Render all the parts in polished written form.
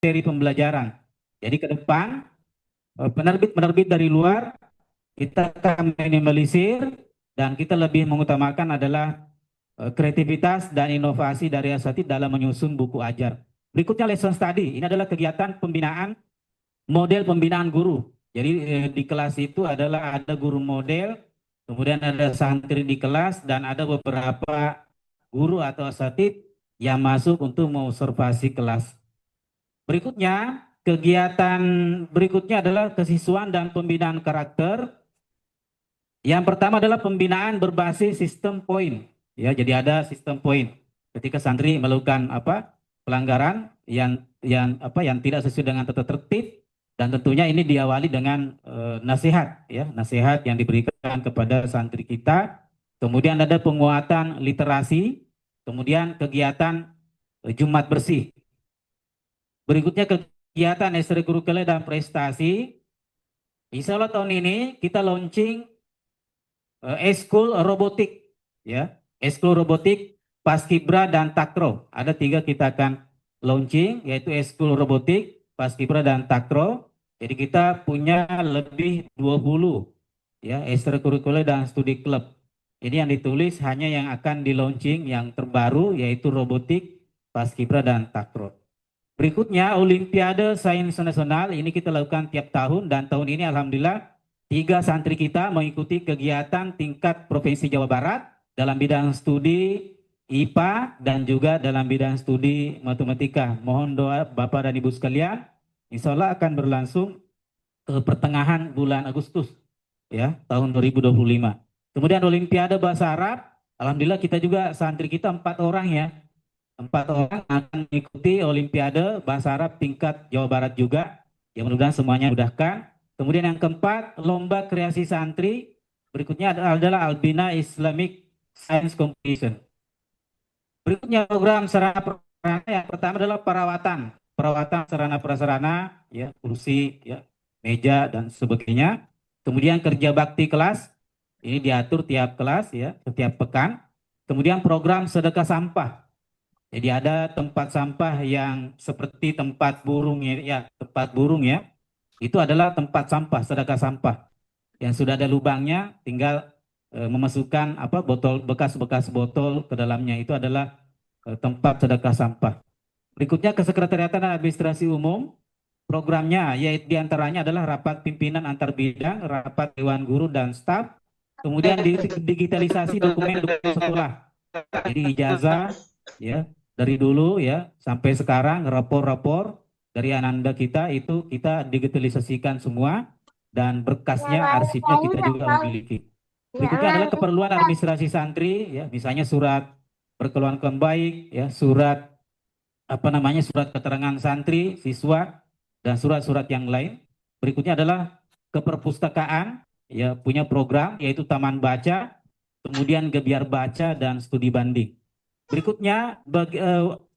materi pembelajaran. Jadi ke depan penerbit-penerbit dari luar kita akan minimalisir dan kita lebih mengutamakan adalah kreativitas dan inovasi dari asatid dalam menyusun buku ajar. Berikutnya lesson study. Ini adalah kegiatan pembinaan model pembinaan guru. Jadi di kelas itu adalah ada guru model, kemudian ada santri di kelas dan ada beberapa guru atau asatid yang masuk untuk mengobservasi kelas. Berikutnya, kegiatan berikutnya adalah kesiswaan dan pembinaan karakter. Yang pertama adalah pembinaan berbasis sistem poin. Ya, jadi ada sistem poin. Ketika santri melakukan pelanggaran yang tidak sesuai dengan tata tertib dan tentunya ini diawali dengan nasihat ya, nasihat yang diberikan kepada santri kita. Kemudian ada penguatan literasi, kemudian kegiatan Jumat bersih. Berikutnya kegiatan ekstrakurikuler dan prestasi. Insya Allah tahun ini kita launching eskul robotik, ya, eskul robotik, paskibra dan takro. Ada 3 kita akan launching, yaitu eskul robotik, paskibra dan takro. Jadi kita punya lebih 20 ya ekstrakurikuler dan studi klub. Ini yang ditulis hanya yang akan di launching yang terbaru yaitu robotik, paskibra dan takro. Berikutnya Olimpiade Sains Nasional ini kita lakukan tiap tahun dan tahun ini alhamdulillah 3 santri kita mengikuti kegiatan tingkat Provinsi Jawa Barat dalam bidang studi IPA dan juga dalam bidang studi matematika. Mohon doa Bapak dan Ibu sekalian, insya Allah akan berlangsung ke pertengahan bulan Agustus ya tahun 2025. Kemudian Olimpiade Bahasa Arab, alhamdulillah kita juga santri kita 4 orang ya. 4 orang akan mengikuti Olimpiade Bahasa Arab tingkat Jawa Barat juga. Ya mudah-mudahan semuanya mudahkan. Kemudian yang keempat, lomba kreasi santri. Berikutnya adalah Albina Islamic Science Competition. Berikutnya program sarana prasarana yang pertama adalah perawatan. Perawatan sarana prasarana, ya, kursi, ya, meja dan sebagainya. Kemudian kerja bakti kelas. Ini diatur tiap kelas ya, setiap pekan. Kemudian program sedekah sampah. Jadi ada tempat sampah yang seperti tempat burung ya, tempat burung ya. Itu adalah tempat sampah, sedekah sampah. Yang sudah ada lubangnya, tinggal memasukkan botol bekas-bekas botol ke dalamnya. Itu adalah tempat sedekah sampah. Berikutnya kesekretariatan dan administrasi umum. Programnya yaitu diantaranya adalah rapat pimpinan antar bidang, rapat dewan guru dan staf, kemudian digitalisasi dokumen-dokumen sekolah. Jadi ijazah ya dari dulu ya sampai sekarang rapor-rapor dari Ananda kita itu kita digitalisasikan semua dan berkasnya arsipnya kita juga memiliki. Berikutnya adalah keperluan administrasi santri ya misalnya surat perkeluaran baik ya surat surat keterangan santri siswa dan surat-surat yang lain. Berikutnya adalah keperpustakaan ya punya program yaitu taman baca, kemudian gebiar baca dan studi banding. Berikutnya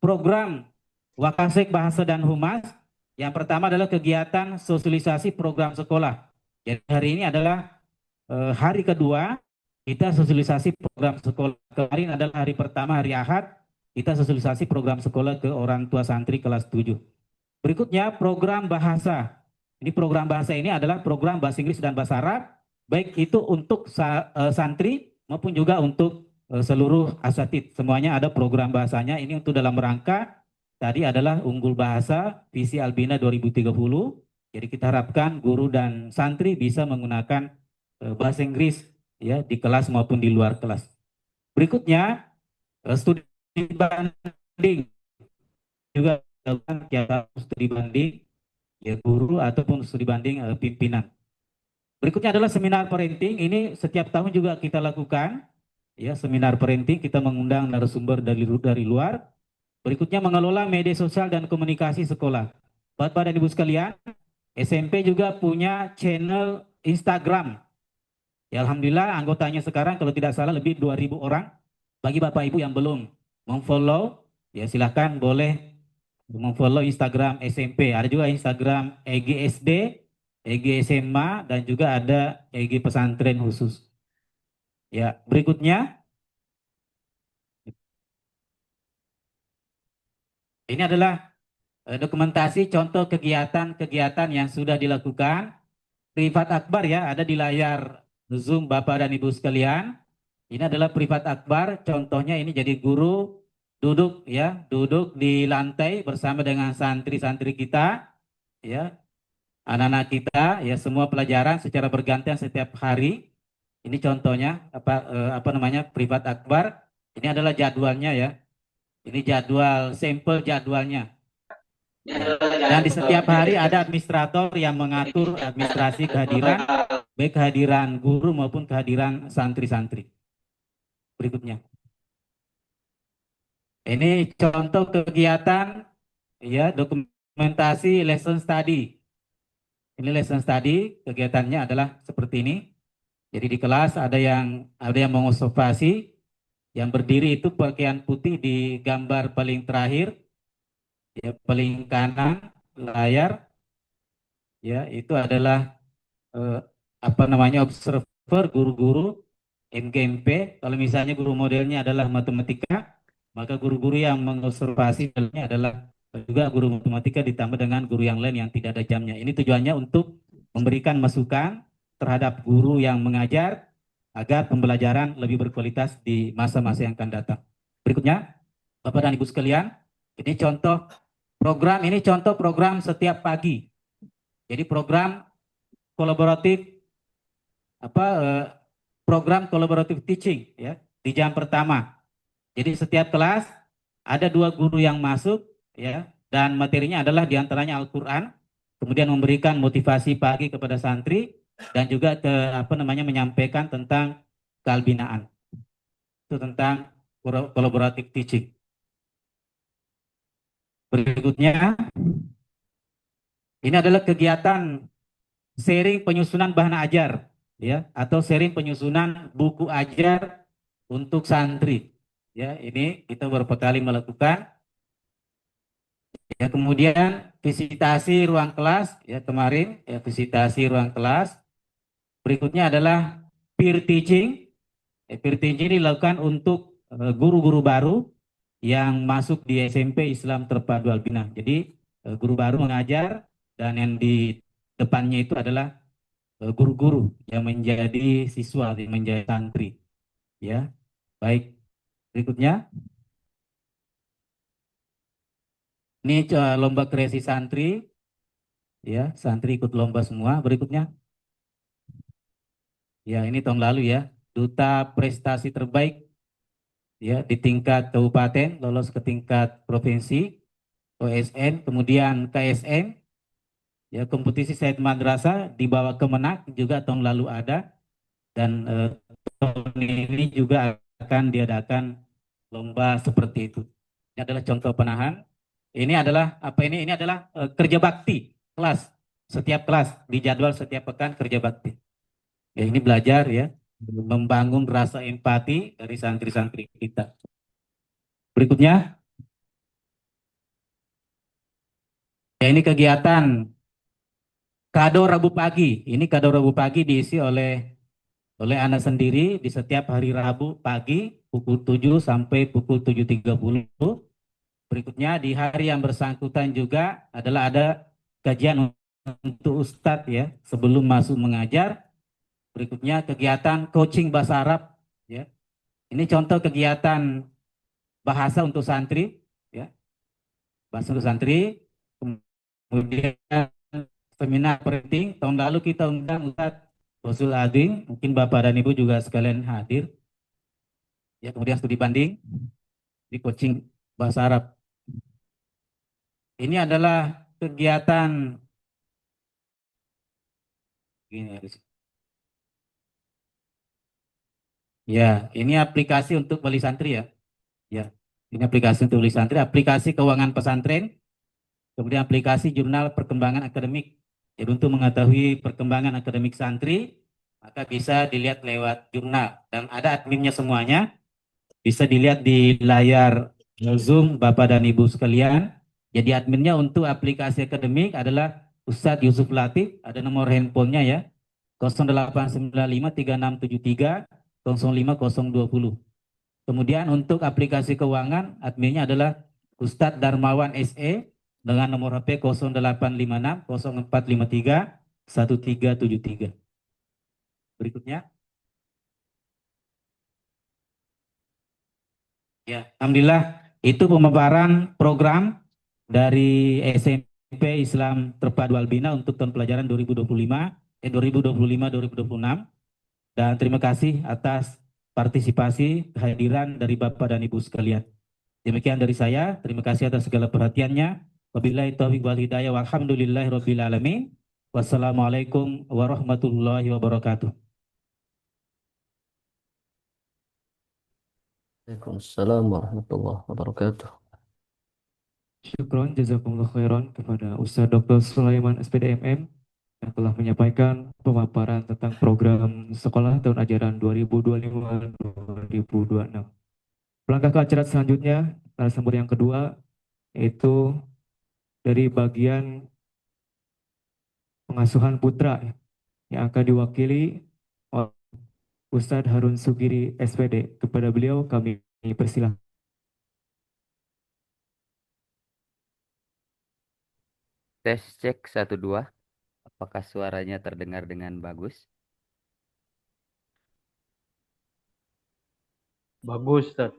program Wakasek Bahasa dan Humas. Yang pertama adalah kegiatan sosialisasi program sekolah. Jadi hari ini adalah hari kedua kita sosialisasi program sekolah. Kemarin adalah hari pertama hari Ahad kita sosialisasi program sekolah ke orang tua santri kelas 7. Berikutnya program bahasa. Ini program bahasa ini adalah program bahasa Inggris dan bahasa Arab baik itu untuk santri maupun juga untuk seluruh asatid. Semuanya ada program bahasanya. Ini untuk dalam rangka tadi adalah unggul bahasa visi Albina 2030. Jadi kita harapkan guru dan santri bisa menggunakan bahasa Inggris ya di kelas maupun di luar kelas. Berikutnya studi banding juga dilakukan tiap studi banding ya guru ataupun studi banding pimpinan. Berikutnya adalah seminar parenting. Ini setiap tahun juga kita lakukan ya seminar parenting kita mengundang narasumber dari luar. Berikutnya mengelola media sosial dan komunikasi sekolah. Bapak dan Ibu sekalian, SMP juga punya channel Instagram. Ya alhamdulillah anggotanya sekarang kalau tidak salah lebih 2.000 orang. Bagi Bapak Ibu yang belum memfollow, ya silahkan boleh memfollow Instagram SMP. Ada juga Instagram EGSD, EG SMA, dan juga ada EG pesantren khusus. Ya, berikutnya ini adalah Dokumentasi contoh kegiatan-kegiatan yang sudah dilakukan. Privat akbar ya, ada di layar Zoom Bapak dan Ibu sekalian. Ini adalah privat akbar, contohnya ini jadi guru duduk ya, duduk di lantai bersama dengan santri-santri kita ya, anak-anak kita ya, semua pelajaran secara bergantian setiap hari. Ini contohnya apa namanya privat akbar. Ini adalah jadwalnya ya. Ini jadwal sampel jadwalnya. Ya. Dan di setiap hari ada administrator yang mengatur administrasi kehadiran, baik kehadiran guru maupun kehadiran santri-santri. Berikutnya. Ini contoh kegiatan ya, dokumentasi lesson study. Ini lesson study, kegiatannya adalah seperti ini. Jadi di kelas ada yang mengobservasi, yang berdiri itu pakaian putih di gambar paling terakhir, ya paling kanan layar, ya itu adalah eh, apa namanya observer guru-guru MGMP. Kalau misalnya guru modelnya adalah matematika, maka guru-guru yang mengobservasi adalah juga guru matematika ditambah dengan guru yang lain yang tidak ada jamnya. Ini tujuannya untuk memberikan masukan terhadap guru yang mengajar agar pembelajaran lebih berkualitas di masa-masa yang akan datang. Berikutnya, Bapak dan Ibu sekalian, ini contoh program setiap pagi. Jadi program kolaboratif program kolaboratif teaching ya di jam pertama. Jadi setiap kelas ada 2 guru yang masuk ya, dan materinya adalah diantaranya Al-Quran, kemudian memberikan motivasi pagi kepada santri dan juga menyampaikan tentang kealbinaan. Itu tentang kolaboratif teaching. Berikutnya, ini adalah kegiatan sharing penyusunan bahan ajar ya, atau sharing penyusunan buku ajar untuk santri. Ya, ini kita beberapa kali melakukan. Ya, kemudian visitasi ruang kelas ya, kemarin ya visitasi ruang kelas. Berikutnya adalah peer teaching. Peer teaching dilakukan untuk guru-guru baru yang masuk di SMP Islam Terpadu Albina. Jadi guru baru mengajar, dan yang di depannya itu adalah guru-guru yang menjadi siswa, yang menjadi santri. Ya, baik. Berikutnya, ini lomba kreasi santri. Ya, santri ikut lomba semua. Berikutnya, ya ini tahun lalu ya, duta prestasi terbaik ya di tingkat kabupaten, lolos ke tingkat provinsi, OSN, kemudian KSN. Ya, kompetisi Said Madrasah dibawa Kemenak juga tahun lalu ada, dan tahun ini juga akan diadakan lomba seperti itu. Ini adalah contoh penahan. Ini adalah apa ini? Ini adalah kerja bakti kelas. Setiap kelas dijadwal setiap pekan kerja bakti. Ya, ini belajar ya, membangun rasa empati dari santri-santri kita. Berikutnya, ya ini kegiatan kado Rabu pagi. Ini kado Rabu pagi diisi oleh anak sendiri di setiap hari Rabu pagi pukul 7 sampai pukul 7.30. Berikutnya di hari yang bersangkutan juga adalah ada kajian untuk Ustadz ya sebelum masuk mengajar. Berikutnya kegiatan coaching bahasa Arab ya. Ini contoh kegiatan bahasa untuk santri ya. Bahasa untuk santri. Kemudian seminar parenting, tahun lalu kita undang Ustadz Rasul Ading, mungkin Bapak dan Ibu juga sekalian hadir. Ya, kemudian studi banding di coaching bahasa Arab. Ini adalah kegiatan gini. Ya, ini aplikasi untuk wali santri ya. Ya, ini aplikasi untuk wali santri, aplikasi keuangan pesantren, kemudian aplikasi jurnal perkembangan akademik. Jadi untuk mengetahui perkembangan akademik santri, maka bisa dilihat lewat jurnal dan ada adminnya semuanya. Bisa dilihat di layar Zoom Bapak dan Ibu sekalian. Jadi adminnya untuk aplikasi akademik adalah Ustadz Yusuf Latif, ada nomor handphonenya ya, 08953673 05020. Kemudian untuk aplikasi keuangan adminnya adalah Ustadz Darmawan SE, dengan nomor HP 0856 0453 1373. Berikutnya. Ya, alhamdulillah itu pemaparan program dari SMP Islam Terpadu Albina untuk tahun pelajaran 2025-2026, dan terima kasih atas partisipasi kehadiran dari Bapak dan Ibu sekalian. Demikian dari saya, terima kasih atas segala perhatiannya. Wabillahi taufiq wal hidayah walhamdulillahirabbil alamin. Wassalamualaikum warahmatullahi wabarakatuh. Waalaikumsalam warahmatullahi wabarakatuh. Syukron jazakumullah khairan kepada Ustaz Dr. Sulaiman SPD MM yang telah menyampaikan pemaparan tentang program sekolah tahun ajaran 2025-2026. Melangkah ke acara selanjutnya, narasumber yang kedua yaitu dari bagian pengasuhan putra yang akan diwakili oleh Ustadz Harun Sugiri SPD. Kepada beliau kami persilahkan. Tes cek 1 2. Apakah suaranya terdengar dengan bagus? Bagus, Ustaz.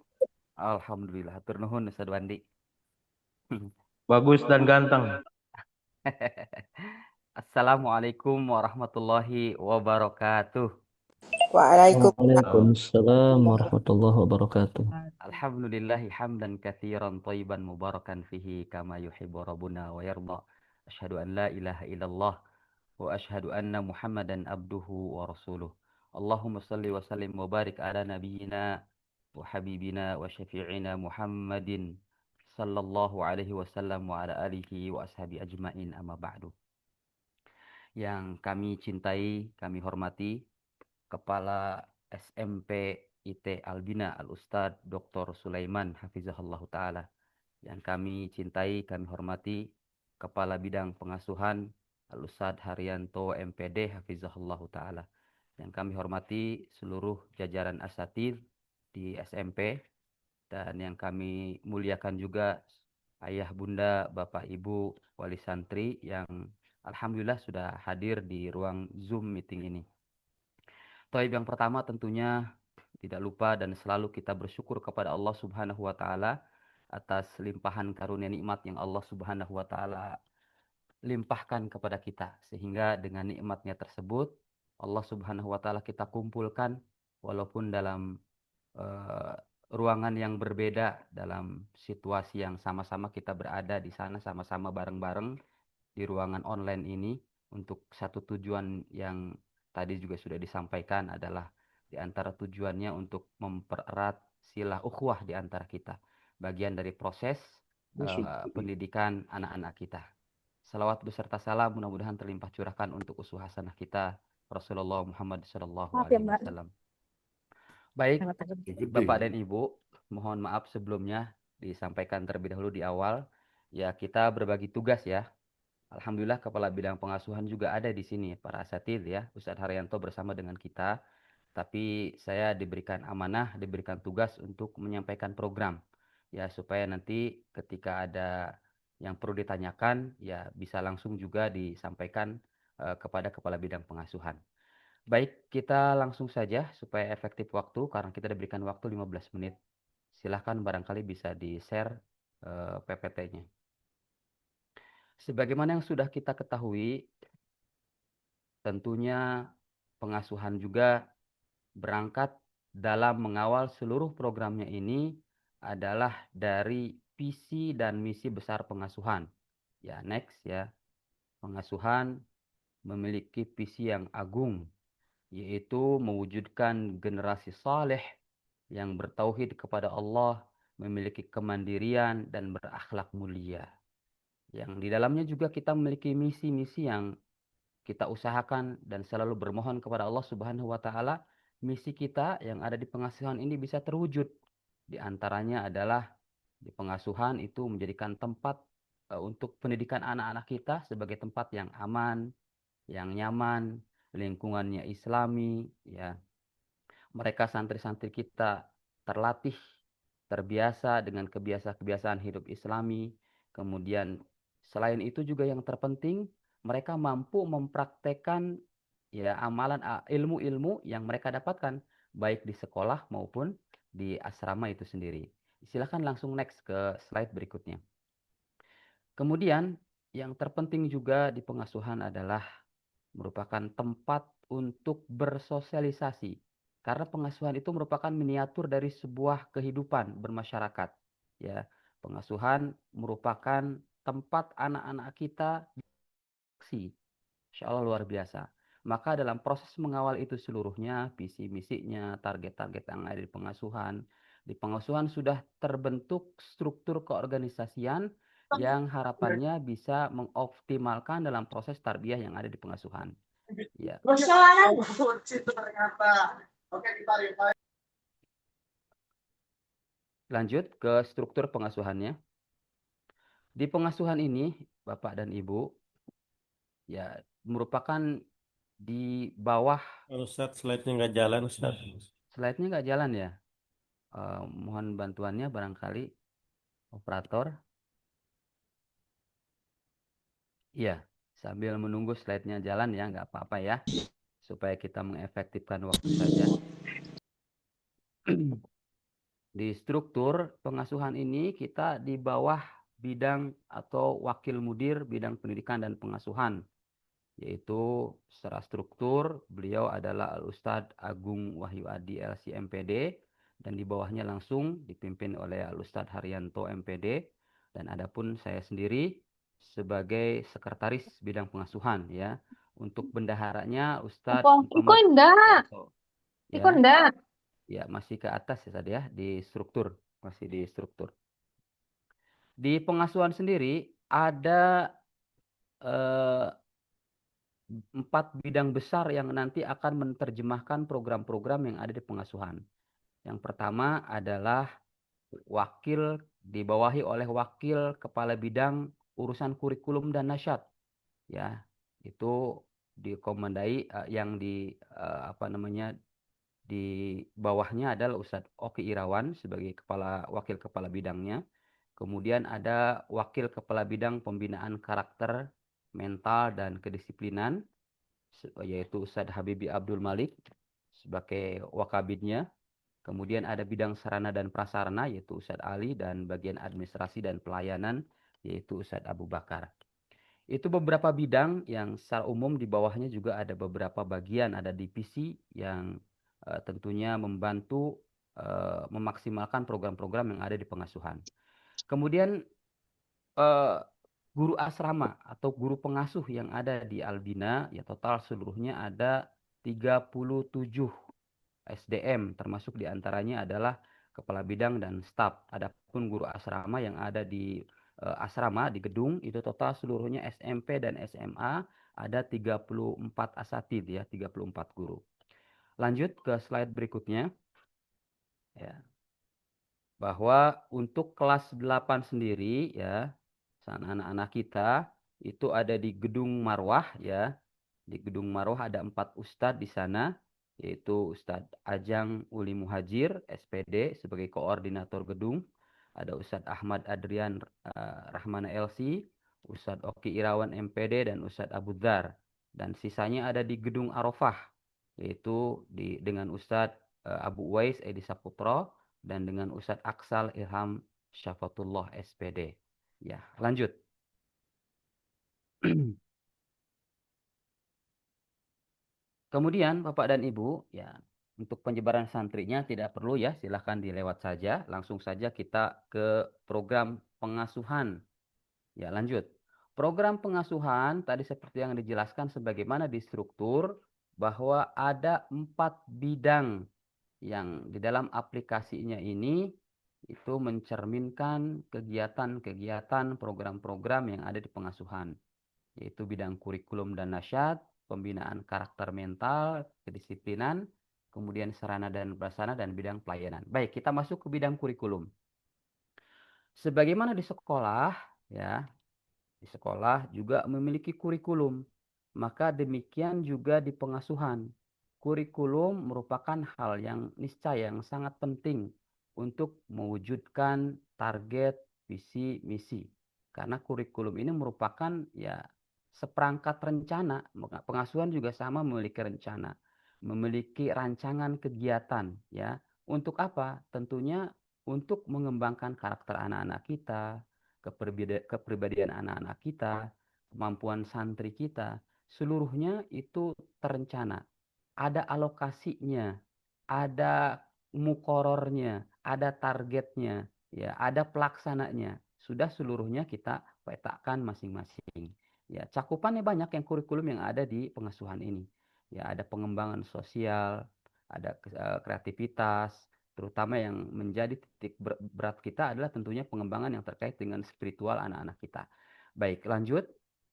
Alhamdulillah. Hatur nuhun Ustaz Wandi. Bagus dan ganteng. Assalamualaikum warahmatullahi wabarakatuh. Waalaikumsalam warahmatullahi wabarakatuh. Alhamdulillahi hamdan katsiran thayyiban mubarakan fihi kama yuhibbu rabbuna wa yarda. Asyhadu an la ilaha illallah wa asyhadu anna Muhammadan abduhu wa rasuluh. Allahumma salli wa sallim wa barik ala nabiyyina wa habibina wa syafi'ina Muhammadin sallallahu alaihi wasallam wa ala alihi wa ashabi ajmain, amma ba'du. Yang kami cintai, kami hormati Kepala SMP IT Albina Al-Ustadz Dr. Sulaiman Hafizahullah Ta'ala. Yang kami cintai, kami hormati Kepala Bidang Pengasuhan Al-Ustadz Haryanto MPD Hafizahullah Ta'ala. Yang kami hormati seluruh jajaran asatidz di SMP, dan yang kami muliakan juga ayah bunda, bapak ibu, wali santri yang alhamdulillah sudah hadir di ruang Zoom meeting ini. Taib yang pertama tentunya tidak lupa dan selalu kita bersyukur kepada Allah Subhanahu wa taala atas limpahan karunia nikmat yang Allah Subhanahu wa taala limpahkan kepada kita, sehingga dengan nikmatnya tersebut Allah Subhanahu wa taala kita kumpulkan walaupun dalam ruangan yang berbeda, dalam situasi yang sama-sama kita berada di sana sama-sama bareng-bareng di ruangan online ini untuk satu tujuan yang tadi juga sudah disampaikan, adalah di antara tujuannya untuk mempererat silah ukhuwah di antara kita, bagian dari proses pendidikan anak-anak kita. Salawat beserta salam mudah-mudahan terlimpah curahkan untuk uswah hasanah kita Rasulullah Muhammad SAW. Baik, Bapak dan Ibu, mohon maaf sebelumnya disampaikan terlebih dahulu di awal. Ya, kita berbagi tugas ya. Alhamdulillah Kepala Bidang Pengasuhan juga ada di sini, para asatidz ya, Ustadz Haryanto bersama dengan kita. Tapi saya diberikan amanah, diberikan tugas untuk menyampaikan program. Ya, supaya nanti ketika ada yang perlu ditanyakan, ya bisa langsung juga disampaikan kepada Kepala Bidang Pengasuhan. Baik, kita langsung saja supaya efektif waktu, karena kita diberikan waktu 15 menit. Silahkan barangkali bisa di-share PPT-nya. Sebagaimana yang sudah kita ketahui, tentunya pengasuhan juga berangkat dalam mengawal seluruh programnya ini adalah dari visi dan misi besar pengasuhan. Ya, next ya. Pengasuhan memiliki visi yang agung, yaitu mewujudkan generasi saleh yang bertauhid kepada Allah, memiliki kemandirian dan berakhlak mulia. Yang di dalamnya juga kita memiliki misi-misi yang kita usahakan dan selalu bermohon kepada Allah Subhanahu wa taala misi kita yang ada di pengasuhan ini bisa terwujud. Di antaranya adalah di pengasuhan itu menjadikan tempat untuk pendidikan anak-anak kita sebagai tempat yang aman, yang nyaman, lingkungannya islami, ya. Mereka santri-santri kita terlatih, terbiasa dengan kebiasaan-kebiasaan hidup islami, kemudian Selain itu juga yang terpenting, mereka mampu mempraktekkan ya ilmu-ilmu yang mereka dapatkan baik di sekolah maupun di asrama itu sendiri. Silahkan langsung next ke slide berikutnya. Kemudian yang terpenting juga di pengasuhan adalah merupakan tempat untuk bersosialisasi. Karena pengasuhan itu merupakan miniatur dari sebuah kehidupan bermasyarakat. Ya, pengasuhan merupakan tempat anak-anak kita beraksi. Insya Allah luar biasa. Maka dalam proses mengawal itu seluruhnya, visi misinya, target-target yang ada di pengasuhan sudah terbentuk struktur keorganisasian yang harapannya bisa mengoptimalkan dalam proses tarbiyah yang ada di pengasuhan. Ya. Lanjut ke struktur pengasuhannya. Di pengasuhan ini, Bapak dan Ibu, ya merupakan di bawah. Ustadz, slide-nya nggak jalan, Ustadz. Slide-nya nggak jalan ya? Mohon bantuannya barangkali operator. Iya, sambil menunggu slide-nya jalan ya, nggak apa-apa ya. Supaya kita mengefektifkan waktu saja. Di struktur pengasuhan ini kita di bawah bidang atau wakil mudir bidang pendidikan dan pengasuhan. Yaitu secara struktur beliau adalah Al-Ustadz Agung Wahyu Adi LC MPD. Dan di bawahnya langsung dipimpin oleh Al-Ustadz Haryanto MPD. Dan adapun saya sendiri sebagai sekretaris bidang pengasuhan ya. Untuk bendaharanya Ustadz Muhammad Haryanto. Ya. Ya, masih ke atas ya tadi ya, di struktur. Masih di struktur. Di pengasuhan sendiri ada 4 bidang besar yang nanti akan menerjemahkan program-program yang ada di pengasuhan. Yang pertama adalah dibawahi oleh wakil kepala bidang urusan kurikulum dan nasyad. Ya, itu dikomandai yang di bawahnya adalah Ustadz Oki Irawan sebagai wakil kepala bidangnya. Kemudian ada wakil kepala bidang pembinaan karakter, mental, dan kedisiplinan, yaitu Ustadz Habibi Abdul Malik sebagai wakabidnya. Kemudian ada bidang sarana dan prasarana, yaitu Ustadz Ali, dan bagian administrasi dan pelayanan, yaitu Ustadz Abu Bakar. Itu beberapa bidang yang secara umum di bawahnya juga ada beberapa bagian, ada divisi yang tentunya membantu memaksimalkan program-program yang ada di pengasuhan. Kemudian guru asrama atau guru pengasuh yang ada di Albina, ya total seluruhnya ada 37 SDM, termasuk diantaranya adalah kepala bidang dan staf. Adapun guru asrama yang ada di asrama di gedung itu total seluruhnya SMP dan SMA ada 34 asatid ya, 34 guru. Lanjut ke slide berikutnya. Ya. Bahwa untuk kelas 8 sendiri ya, anak-anak kita itu ada di Gedung Marwah ya. Di Gedung Marwah ada 4 ustadz di sana, yaitu Ustadz Ajang Uli Muhajir SPD sebagai koordinator gedung. Ada Ustadz Ahmad Adrian Rahmana LC, Ustadz Oki Irawan MPD, dan Ustadz Abu Dhar. Dan sisanya ada di Gedung Arafah, yaitu dengan Ustadz Abu Uwais Edi Saputro dan dengan Ustadz Aksal Ilham Syafatullah SPD. Ya, lanjut. Kemudian Bapak dan Ibu, ya untuk penyebaran santrinya tidak perlu ya, silahkan dilewat saja. Langsung saja kita ke program pengasuhan. Ya, lanjut. Program pengasuhan tadi seperti yang dijelaskan sebagaimana di struktur bahwa ada 4 bidang yang di dalam aplikasinya ini itu mencerminkan kegiatan-kegiatan program-program yang ada di pengasuhan, yaitu bidang kurikulum dan nasyad, pembinaan karakter mental, kedisiplinan, kemudian sarana dan prasarana, dan bidang pelayanan. Baik, kita masuk ke bidang kurikulum. Sebagaimana di sekolah, ya, di sekolah juga memiliki kurikulum. Maka demikian juga di pengasuhan. Kurikulum merupakan hal yang niscaya yang sangat penting untuk mewujudkan target, visi, misi. Karena kurikulum ini merupakan ya seperangkat rencana. Pengasuhan juga sama memiliki rencana, memiliki rancangan kegiatan ya. Untuk apa? Tentunya untuk mengembangkan karakter anak-anak kita, kepribadian anak-anak kita, kemampuan santri kita, seluruhnya itu terencana. Ada alokasinya, ada mukorornya, ada targetnya, ya, ada pelaksananya. Sudah seluruhnya kita petakan masing-masing. Ya, cakupannya banyak yang kurikulum yang ada di pengasuhan ini. Ya, ada pengembangan sosial, ada kreativitas, terutama yang menjadi titik berat kita adalah tentunya pengembangan yang terkait dengan spiritual anak-anak kita. Baik, lanjut.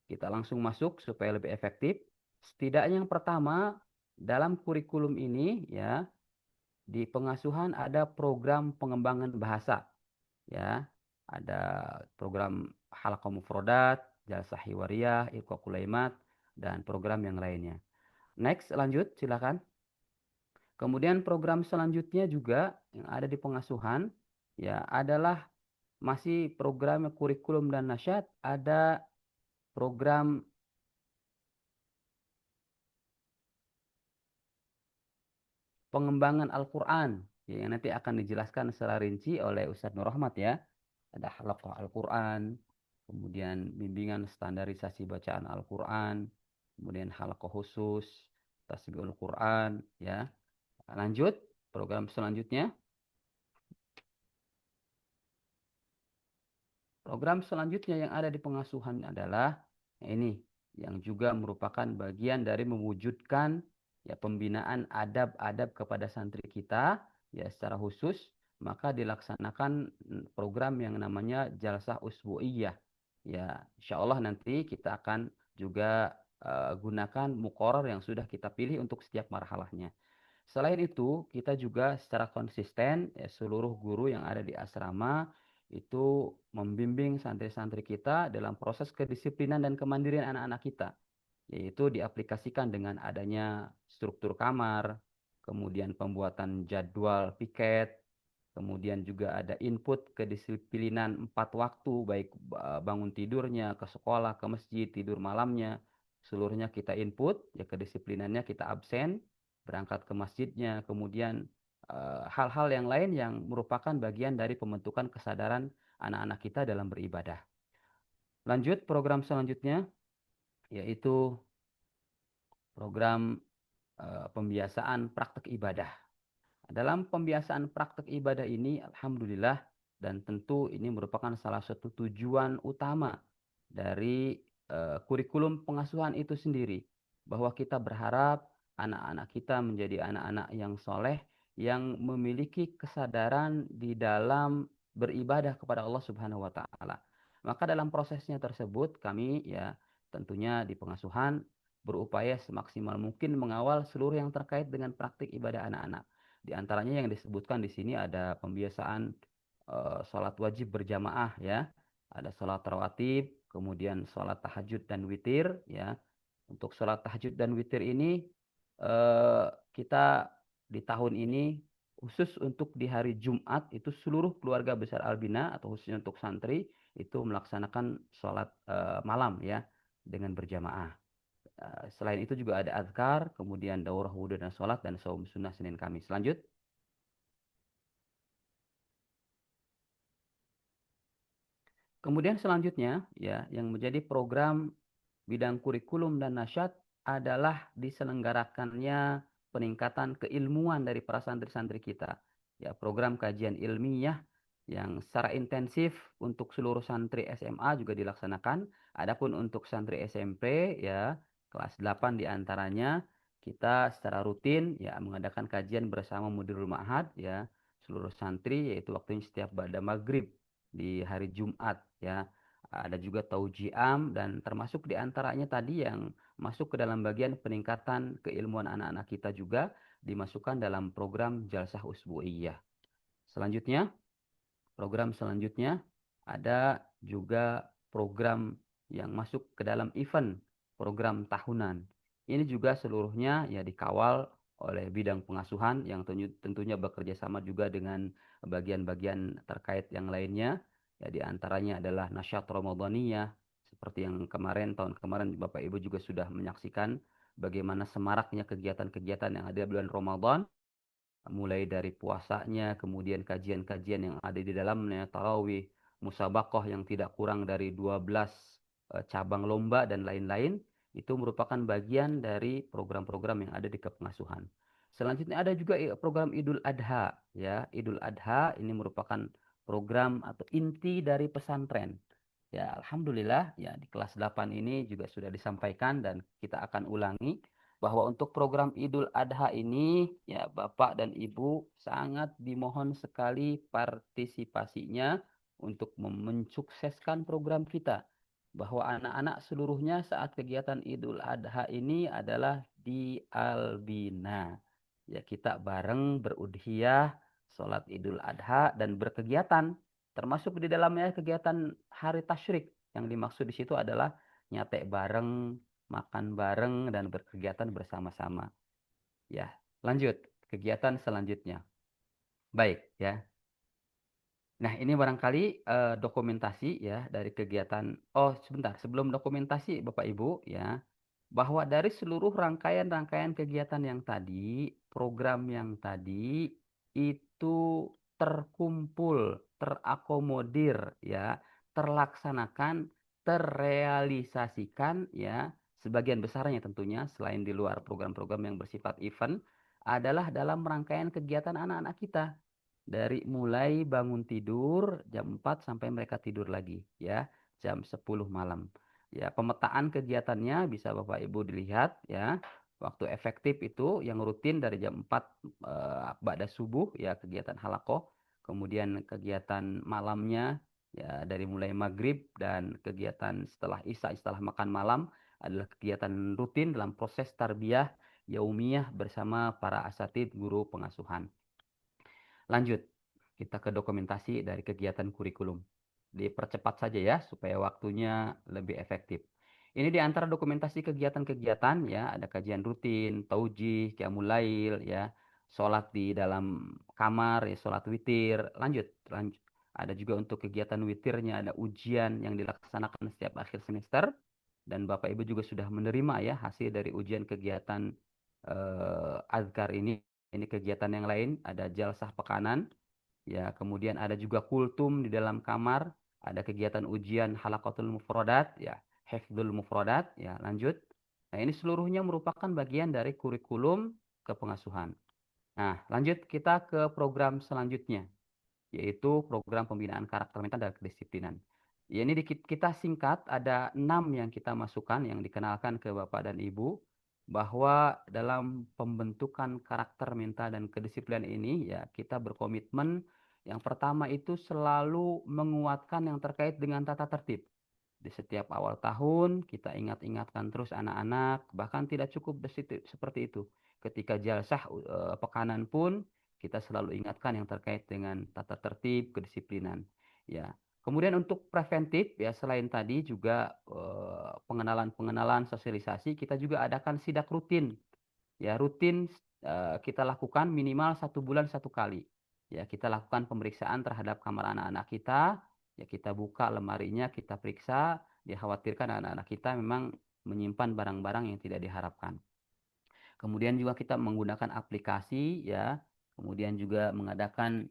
Kita langsung masuk supaya lebih efektif. Setidaknya yang pertama, dalam kurikulum ini ya, di pengasuhan ada program pengembangan bahasa ya. Ada program halaqah mufrodat, jalsah hiwariyah, ilqa kulaimat, dan program yang lainnya. Next, lanjut silakan. Kemudian program selanjutnya juga yang ada di pengasuhan ya adalah masih program kurikulum dan nasyat, ada program pengembangan Al-Quran ya, yang nanti akan dijelaskan secara rinci oleh Ustadz Nur Rahmat ya. Ada halaqah Al-Quran, kemudian bimbingan standarisasi bacaan Al-Quran, kemudian halaqah khusus tasbihul Quran ya. Lanjut program selanjutnya. Program selanjutnya yang ada di pengasuhan adalah ini yang juga merupakan bagian dari mewujudkan ya pembinaan adab-adab kepada santri kita ya secara khusus, maka dilaksanakan program yang namanya Jalsah Usbu'iyah. Ya, insya Allah nanti kita akan juga gunakan muqarrar yang sudah kita pilih untuk setiap marhalahnya. Selain itu, kita juga secara konsisten ya, seluruh guru yang ada di asrama itu membimbing santri-santri kita dalam proses kedisiplinan dan kemandirian anak-anak kita, yaitu diaplikasikan dengan adanya struktur kamar, kemudian pembuatan jadwal piket, kemudian juga ada input kedisiplinan 4 waktu, baik bangun tidurnya, ke sekolah, ke masjid, tidur malamnya, seluruhnya kita input, ya kedisiplinannya kita absen, berangkat ke masjidnya, kemudian hal-hal yang lain yang merupakan bagian dari pembentukan kesadaran anak-anak kita dalam beribadah. Lanjut program selanjutnya, yaitu program pembiasaan praktek ibadah. Dalam pembiasaan praktek ibadah ini, alhamdulillah, dan tentu ini merupakan salah satu tujuan utama dari kurikulum pengasuhan itu sendiri, bahwa kita berharap anak-anak kita menjadi anak-anak yang soleh, yang memiliki kesadaran di dalam beribadah kepada Allah Subhanahu wa Ta'ala. Maka dalam prosesnya tersebut, kami ya tentunya di pengasuhan berupaya semaksimal mungkin mengawal seluruh yang terkait dengan praktik ibadah anak-anak. Di antaranya yang disebutkan di sini ada pembiasaan sholat wajib berjamaah ya, ada sholat rawatib, kemudian sholat tahajud dan witir ya. Untuk sholat tahajud dan witir ini kita di tahun ini khusus untuk di hari Jumat itu seluruh keluarga besar Albina atau khususnya untuk santri itu melaksanakan sholat malam ya dengan berjamaah. Selain itu juga ada azkar, kemudian daurah wudhu dan sholat, dan saum sunnah Senin Kamis. Lanjut. Kemudian selanjutnya, ya, yang menjadi program bidang kurikulum dan nasyat adalah diselenggarakannya peningkatan keilmuan dari para santri-santri kita. Ya, program kajian ilmiah yang secara intensif untuk seluruh santri SMA juga dilaksanakan. Adapun untuk santri SMP, ya, kelas 8 diantaranya kita secara rutin ya mengadakan kajian bersama Mudirul Ma'had ya seluruh santri, yaitu waktunya setiap ba'da maghrib di hari Jumat ya. Ada juga taujiam dan termasuk diantaranya tadi yang masuk ke dalam bagian peningkatan keilmuan anak-anak kita juga dimasukkan dalam program Jalsah Usbu'iyah. Selanjutnya, program selanjutnya ada juga program yang masuk ke dalam event program tahunan. Ini juga seluruhnya ya dikawal oleh bidang pengasuhan yang tentunya bekerja sama juga dengan bagian-bagian terkait yang lainnya. Ya, di antaranya adalah nasyat Ramadaniyah, seperti yang kemarin, tahun kemarin Bapak Ibu juga sudah menyaksikan bagaimana semaraknya kegiatan-kegiatan yang ada di bulan Ramadan, mulai dari puasanya, kemudian kajian-kajian yang ada di dalamnya, tarawih, musabaqah yang tidak kurang dari 12 cabang lomba dan lain-lain, itu merupakan bagian dari program-program yang ada di kepengasuhan. Selanjutnya ada juga program Idul Adha, ya. Idul Adha ini merupakan program atau inti dari pesantren. Ya, alhamdulillah ya di kelas 8 ini juga sudah disampaikan dan kita akan ulangi bahwa untuk program Idul Adha ini ya Bapak dan Ibu sangat dimohon sekali partisipasinya untuk mensukseskan program kita. Bahwa anak-anak seluruhnya saat kegiatan Idul Adha ini adalah di Albina. Ya, kita bareng berudhiyah, sholat Idul Adha dan berkegiatan. Termasuk di dalamnya kegiatan hari tasyrik. Yang dimaksud di situ adalah nyate bareng, makan bareng, dan berkegiatan bersama-sama. Ya, lanjut. Kegiatan selanjutnya. Baik, ya. Nah, ini barangkali dokumentasi ya dari kegiatan. Oh, sebentar. Sebelum dokumentasi, Bapak Ibu, ya, bahwa dari seluruh rangkaian-rangkaian kegiatan yang tadi, program yang tadi itu terkumpul, terakomodir, ya, terlaksanakan, terrealisasikan, ya, sebagian besarnya tentunya selain di luar program-program yang bersifat event adalah dalam rangkaian kegiatan anak-anak kita dari mulai bangun tidur jam 4 sampai mereka tidur lagi, ya, jam 10 malam. Ya, pemetaan kegiatannya bisa Bapak Ibu dilihat, ya. Waktu efektif itu yang rutin dari jam 4 ba'da subuh, ya, kegiatan halakoh. Kemudian kegiatan malamnya ya dari mulai maghrib, dan kegiatan setelah isya, setelah makan malam adalah kegiatan rutin dalam proses tarbiyah yaumiyah bersama para asatid guru pengasuhan. Lanjut, kita ke dokumentasi dari kegiatan kurikulum. Dipercepat saja ya, supaya waktunya lebih efektif. Ini di antara dokumentasi kegiatan-kegiatan ya, ada kajian rutin, taujih, qiyamul lail ya, sholat di dalam kamar ya, sholat witir. Lanjut. Ada juga untuk kegiatan witirnya, ada ujian yang dilaksanakan setiap akhir semester. Dan Bapak Ibu juga sudah menerima ya hasil dari ujian kegiatan azkar ini. Ini kegiatan yang lain, ada jalsah pekanan, ya, kemudian ada juga kultum di dalam kamar, ada kegiatan ujian halaqatul mufradat, ya, hifdzul mufradat, ya, lanjut. Nah, ini seluruhnya merupakan bagian dari kurikulum kepengasuhan. Nah, lanjut kita ke program selanjutnya, yaitu program pembinaan karakter mental dan kedisiplinan. Ya, ini kita singkat, ada 6 yang kita masukkan, yang dikenalkan ke Bapak dan Ibu, bahwa dalam pembentukan karakter mental dan kedisiplinan ini, ya, kita berkomitmen yang pertama itu selalu menguatkan yang terkait dengan tata tertib. Di setiap awal tahun, kita ingat-ingatkan terus anak-anak, bahkan tidak cukup seperti itu. Ketika jalsah pekanan pun, kita selalu ingatkan yang terkait dengan tata tertib, kedisiplinan. Ya. Kemudian untuk preventif, ya, selain tadi juga pengenalan-pengenalan, sosialisasi, kita juga adakan sidak rutin. Ya, rutin kita lakukan minimal 1 bulan 1 kali. Ya, kita lakukan pemeriksaan terhadap kamar anak-anak kita. Ya, kita buka lemarinya, kita periksa. Dikhawatirkan anak-anak kita memang menyimpan barang-barang yang tidak diharapkan. Kemudian juga kita menggunakan aplikasi, ya. Kemudian juga mengadakan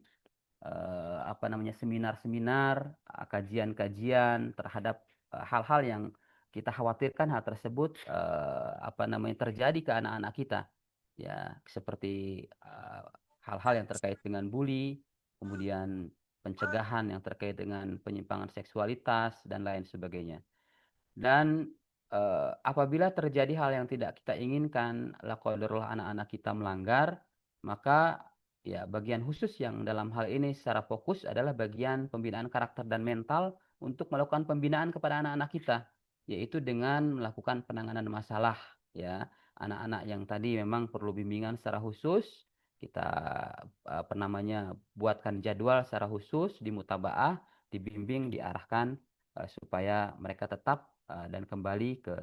seminar-seminar, kajian-kajian terhadap hal-hal yang kita khawatirkan hal tersebut terjadi ke anak-anak kita, ya, seperti hal-hal yang terkait dengan bully, kemudian pencegahan yang terkait dengan penyimpangan seksualitas dan lain sebagainya. Dan apabila terjadi hal yang tidak kita inginkan, la qadarullah, anak-anak kita melanggar, maka ya bagian khusus yang dalam hal ini secara fokus adalah bagian pembinaan karakter dan mental untuk melakukan pembinaan kepada anak-anak kita, yaitu dengan melakukan penanganan masalah, ya. Anak-anak yang tadi memang perlu bimbingan secara khusus, kita buatkan jadwal secara khusus, dimutabaah, dibimbing, diarahkan supaya mereka tetap dan kembali ke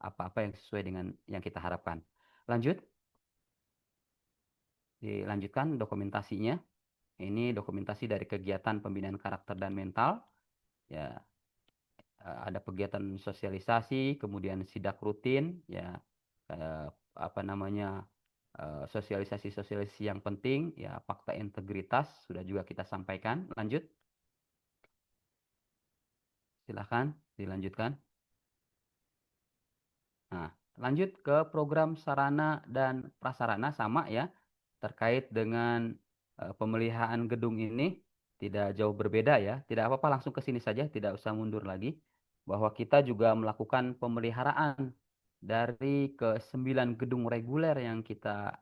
apa-apa yang sesuai dengan yang kita harapkan. Lanjut. Dilanjutkan dokumentasinya. Ini dokumentasi dari kegiatan pembinaan karakter dan mental. ya ada kegiatan sosialisasi, kemudian sidak rutin, ya apa namanya sosialisasi-sosialisasi yang penting, ya fakta integritas sudah juga kita sampaikan. Lanjut, silahkan dilanjutkan. Nah, lanjut ke program sarana dan prasarana sama ya, terkait dengan pemeliharaan gedung ini tidak jauh berbeda ya. Tidak apa-apa, langsung ke sini saja, tidak usah mundur lagi. Bahwa kita juga melakukan pemeliharaan dari ke 9 gedung reguler yang kita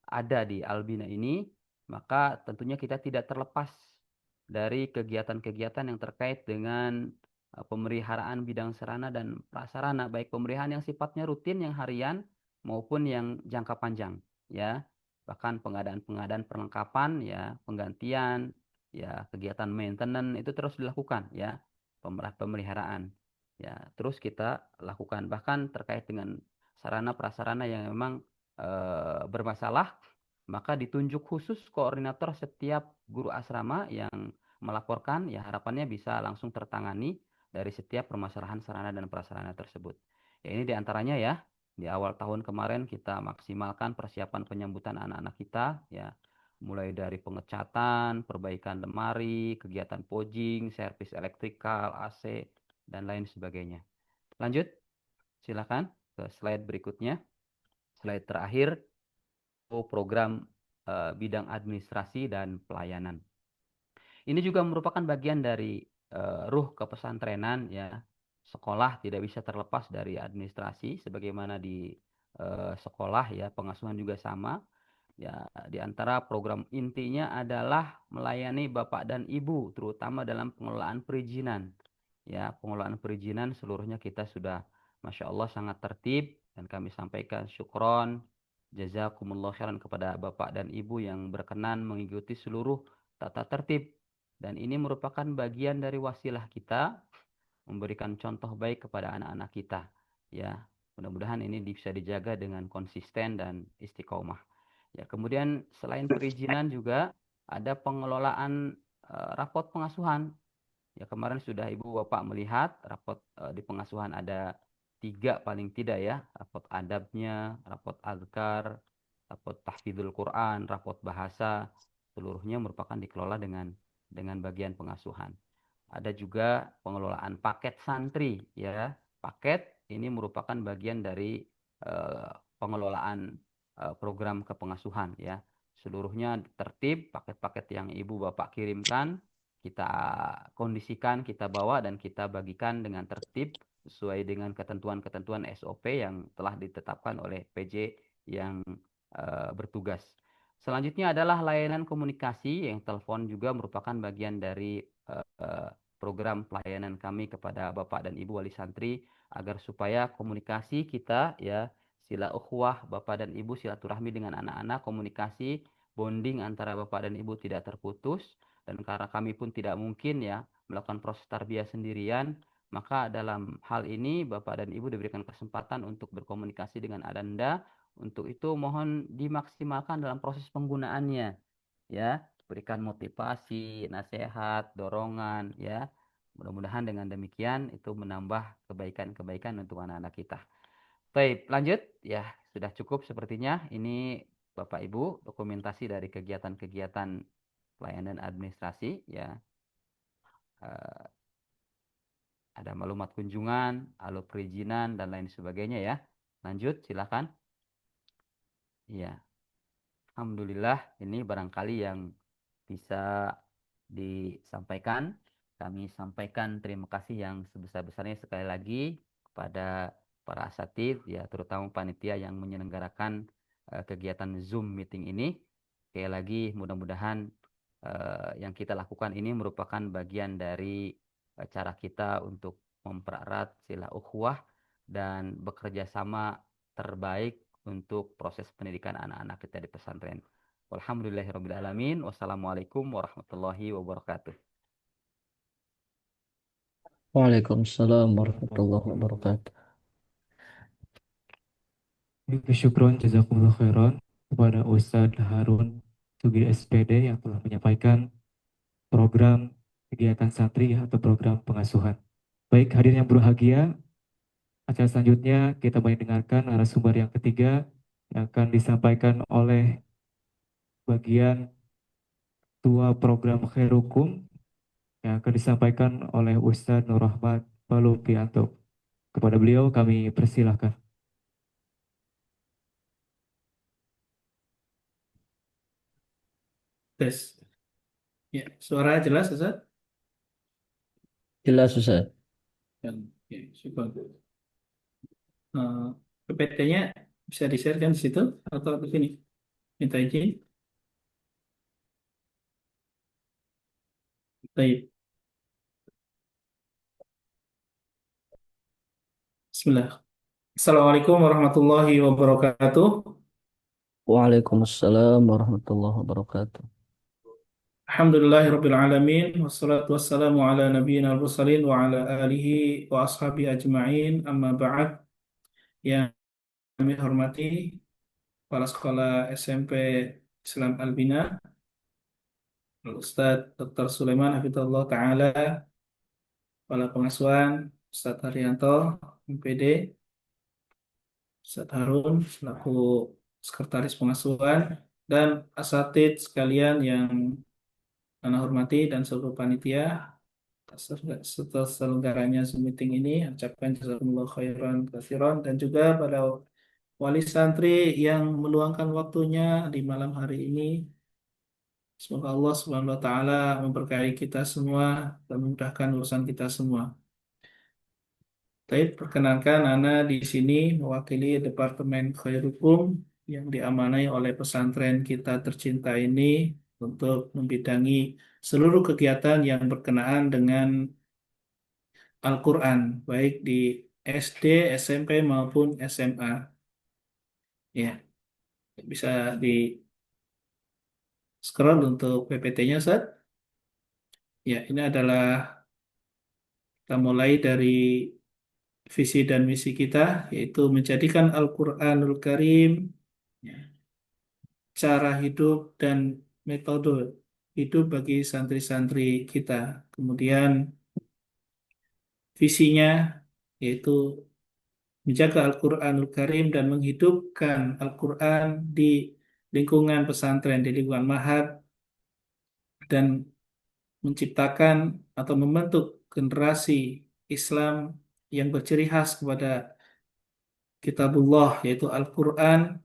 ada di Albina ini, maka tentunya kita tidak terlepas dari kegiatan-kegiatan yang terkait dengan pemeliharaan bidang sarana dan prasarana, baik pemeliharaan yang sifatnya rutin, yang harian, maupun yang jangka panjang, ya. Bahkan pengadaan-pengadaan perlengkapan, ya, penggantian, ya, kegiatan maintenance itu terus dilakukan, ya, pemeliharaan, ya, terus kita lakukan. Bahkan terkait dengan sarana prasarana yang memang bermasalah, maka ditunjuk khusus koordinator setiap guru asrama yang melaporkan, ya harapannya bisa langsung tertangani dari setiap permasalahan sarana dan prasarana tersebut. Ya ini diantaranya ya, di awal tahun kemarin kita maksimalkan persiapan penyambutan anak-anak kita, ya mulai dari pengecatan, perbaikan lemari, kegiatan pojing, servis elektrikal, AC, dan lain sebagainya. Lanjut, silakan ke slide berikutnya. Slide terakhir, program bidang administrasi dan pelayanan. Ini juga merupakan bagian dari ruh kepesantrenan ya. Sekolah tidak bisa terlepas dari administrasi sebagaimana di sekolah ya, pengasuhan juga sama. Ya, di antara program intinya adalah melayani Bapak dan Ibu terutama dalam pengelolaan perizinan. Ya, pengelolaan perizinan seluruhnya kita sudah Masya Allah sangat tertib, dan kami sampaikan syukron jazakumullah khairan kepada Bapak dan Ibu yang berkenan mengikuti seluruh tata tertib. Dan ini merupakan bagian dari wasilah kita memberikan contoh baik kepada anak-anak kita. Ya, mudah-mudahan ini bisa dijaga dengan konsisten dan istiqomah. Ya, kemudian selain perizinan juga ada pengelolaan rapot pengasuhan. Ya, kemarin sudah Ibu Bapak melihat rapot di pengasuhan ada 3 paling tidak ya, rapot adabnya, rapot azkar, rapot tahfidzul Quran, rapot bahasa, seluruhnya merupakan dikelola dengan bagian pengasuhan. Ada juga pengelolaan paket santri ya. Paket ini merupakan bagian dari pengelolaan program kepengasuhan ya. Seluruhnya tertib, paket-paket yang Ibu Bapak kirimkan kita kondisikan, kita bawa dan kita bagikan dengan tertib sesuai dengan ketentuan-ketentuan SOP yang telah ditetapkan oleh PJ yang bertugas. Selanjutnya adalah layanan komunikasi, yang telepon juga merupakan bagian dari program pelayanan kami kepada Bapak dan Ibu wali santri agar supaya komunikasi kita ya, sila ukhuwah Bapak dan Ibu, silaturahmi dengan anak-anak, komunikasi bonding antara Bapak dan Ibu tidak terputus. Dan karena kami pun tidak mungkin ya melakukan proses tarbiyah sendirian, maka dalam hal ini Bapak dan Ibu diberikan kesempatan untuk berkomunikasi dengan Adanda. Untuk itu mohon dimaksimalkan dalam proses penggunaannya ya, berikan motivasi, nasihat, dorongan ya. Mudah-mudahan dengan demikian itu menambah kebaikan-kebaikan untuk anak-anak kita. Baik, lanjut ya, sudah cukup sepertinya. Ini Bapak Ibu dokumentasi dari kegiatan-kegiatan pelayanan administrasi ya. Ada maklumat kunjungan, alur perizinan dan lain sebagainya ya. Lanjut, silakan. Ya, alhamdulillah ini barangkali yang bisa disampaikan. Kami sampaikan terima kasih yang sebesar-besarnya sekali lagi kepada para asatidz ya, terutama panitia yang menyelenggarakan kegiatan Zoom meeting ini. Sekali lagi mudah-mudahan yang kita lakukan ini merupakan bagian dari cara kita untuk mempererat sila ukhuwah dan bekerja sama terbaik untuk proses pendidikan anak-anak kita di pesantren. Walhamdulillahirrabbilalamin. Wassalamualaikum warahmatullahi wabarakatuh. Waalaikumsalam warahmatullahi wabarakatuh. Syukron jazakumullah khairan kepada Ustadz Harun Sugi SPD yang telah menyampaikan program kegiatan santri atau program pengasuhan. Baik, hadirin yang berbahagia, acara selanjutnya kita boleh dengarkan narasumber yang ketiga yang akan disampaikan oleh bagian Ketua Program Khairukum yang akan disampaikan oleh Ustadz Nur Rahmat Balupianto. Kepada beliau kami persilahkan. Tes. Ya, suara jelas, Ustaz? Jelas Ustaz. Ya, syukur. PPT-nya bisa di-share kan di situ atau di sini? Minta izin. Baik. Bismillah. Assalamualaikum warahmatullahi wabarakatuh. Waalaikumsalam warahmatullahi wabarakatuh. Alhamdulillahirabbil alamin wassalatu wassalamu ala nabiyyina al-mursalin wa ala alihi wa ashabihi ajma'in amma ba'd. Yang kami hormati kepala sekolah SMP Islam Albina Ustadz Dr. Sulaiman Hafizahullah Ta'ala, Kepala Pengasuhan Ustadz Haryanto MPD, Ustadz Harun selaku Sekretaris Pengasuhan, dan asatid sekalian yang Anda hormati dan seluruh panitia setelah selenggaranya Zoom meeting ini, ucapkan jazakumullah khairan katsiran, dan juga pada wali santri yang meluangkan waktunya di malam hari ini. Semoga Allah Subhanahu wa taala memberkahi kita semua dan memudahkan urusan kita semua. Baik, perkenankan Ana di sini mewakili Departemen Khairukum yang diamanai oleh pesantren kita tercinta ini untuk membidangi seluruh kegiatan yang berkenaan dengan Al-Quran, baik di SD, SMP maupun SMA. Ya, bisa di scroll untuk PPT-nya, Ustaz. Ya, ini adalah kita mulai dari visi dan misi kita, yaitu menjadikan Al-Quranul Karim ya, cara hidup dan metode hidup bagi santri-santri kita. Kemudian visinya yaitu menjaga Al-Quranul Karim dan menghidupkan Al-Quran di lingkungan pesantren, di lingkungan mahat, dan menciptakan atau membentuk generasi Islam yang berciri khas kepada Kitabullah, yaitu Al-Quran,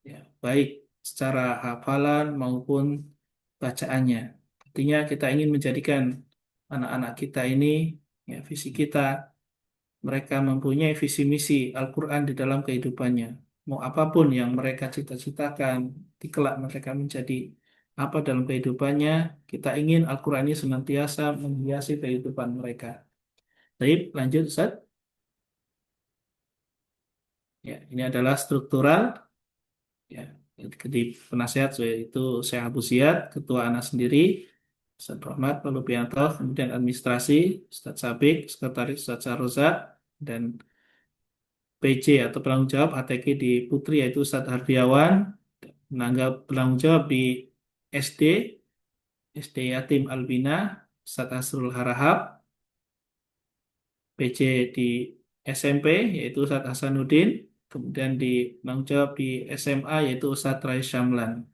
ya, baik secara hafalan maupun bacaannya. Artinya kita ingin menjadikan anak-anak kita ini, ya, visi kita, mereka mempunyai visi misi Al-Quran di dalam kehidupannya. Mau apapun yang mereka cita-citakan, di kelak mereka menjadi apa dalam kehidupannya, kita ingin Al-Quran ini senantiasa menghiasi kehidupan mereka. Baik, lanjut Ustaz. Ya, ini adalah struktural. Ya, di penasihat yaitu Syekh Abu Ziyad, ketua anak sendiri, Ustaz Rahmat Palupianto, kemudian administrasi, Ustaz Sabik, sekretaris Ustaz Saroza, dan PJ atau penanggung jawab ATK di Putri yaitu Ustaz Harfiawan, penanggung jawab di SD, SD Yatim Albina, Ustaz Asrul Harahap, PJ di SMP yaitu Ustaz Hasanuddin, kemudian di penanggung jawab di SMA yaitu Ustaz Rais Syamlan.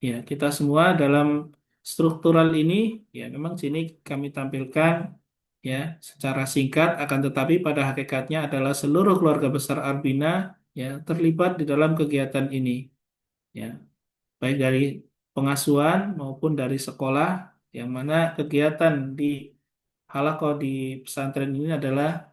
Ya, kita semua dalam struktural ini, ya memang sini kami tampilkan ya secara singkat, akan tetapi pada hakikatnya adalah seluruh keluarga besar Arbina ya terlibat di dalam kegiatan ini. Ya, baik dari pengasuhan maupun dari sekolah, yang mana kegiatan di halakoh di pesantren ini adalah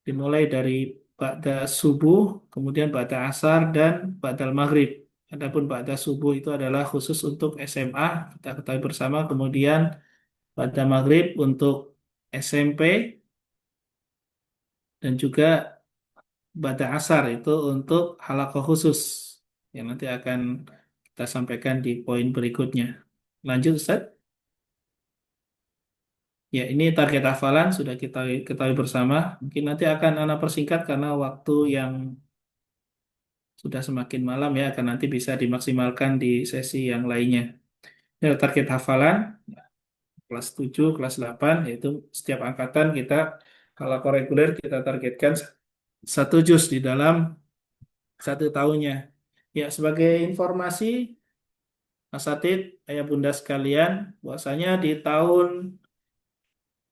dimulai dari ba'da subuh, kemudian ba'da asar, dan ba'dal maghrib. Adapun ba'da subuh itu adalah khusus untuk SMA, kita ketahui bersama, kemudian ba'da maghrib untuk SMP, dan juga ba'da asar itu untuk halakoh khusus, yang nanti akan kita sampaikan di poin berikutnya. Lanjut, Ustaz. Ya, ini target hafalan sudah kita ketahui bersama. Mungkin nanti akan Ana persingkat karena waktu yang sudah semakin malam ya, akan nanti bisa dimaksimalkan di sesi yang lainnya. Ya, target hafalan kelas 7, kelas 8, yaitu setiap angkatan kita kalau reguler kita targetkan satu juz di dalam satu tahunnya. Ya, sebagai informasi, Asatid, ayah bunda sekalian, bahwasanya di tahun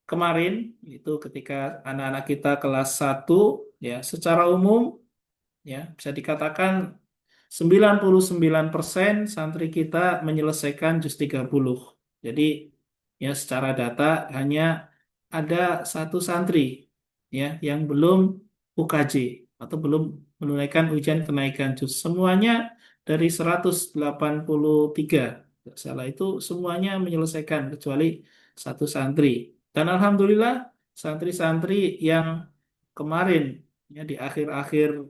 kemarin, itu ketika anak-anak kita kelas 1, ya, secara umum, ya, bisa dikatakan 99% santri kita menyelesaikan juz 30. Jadi ya secara data hanya ada satu santri ya yang belum UKJ atau belum menunaikan ujian kenaikan juz. Semuanya dari 183, nggak salah itu semuanya menyelesaikan kecuali satu santri. Dan alhamdulillah santri-santri yang kemarin ya di akhir-akhir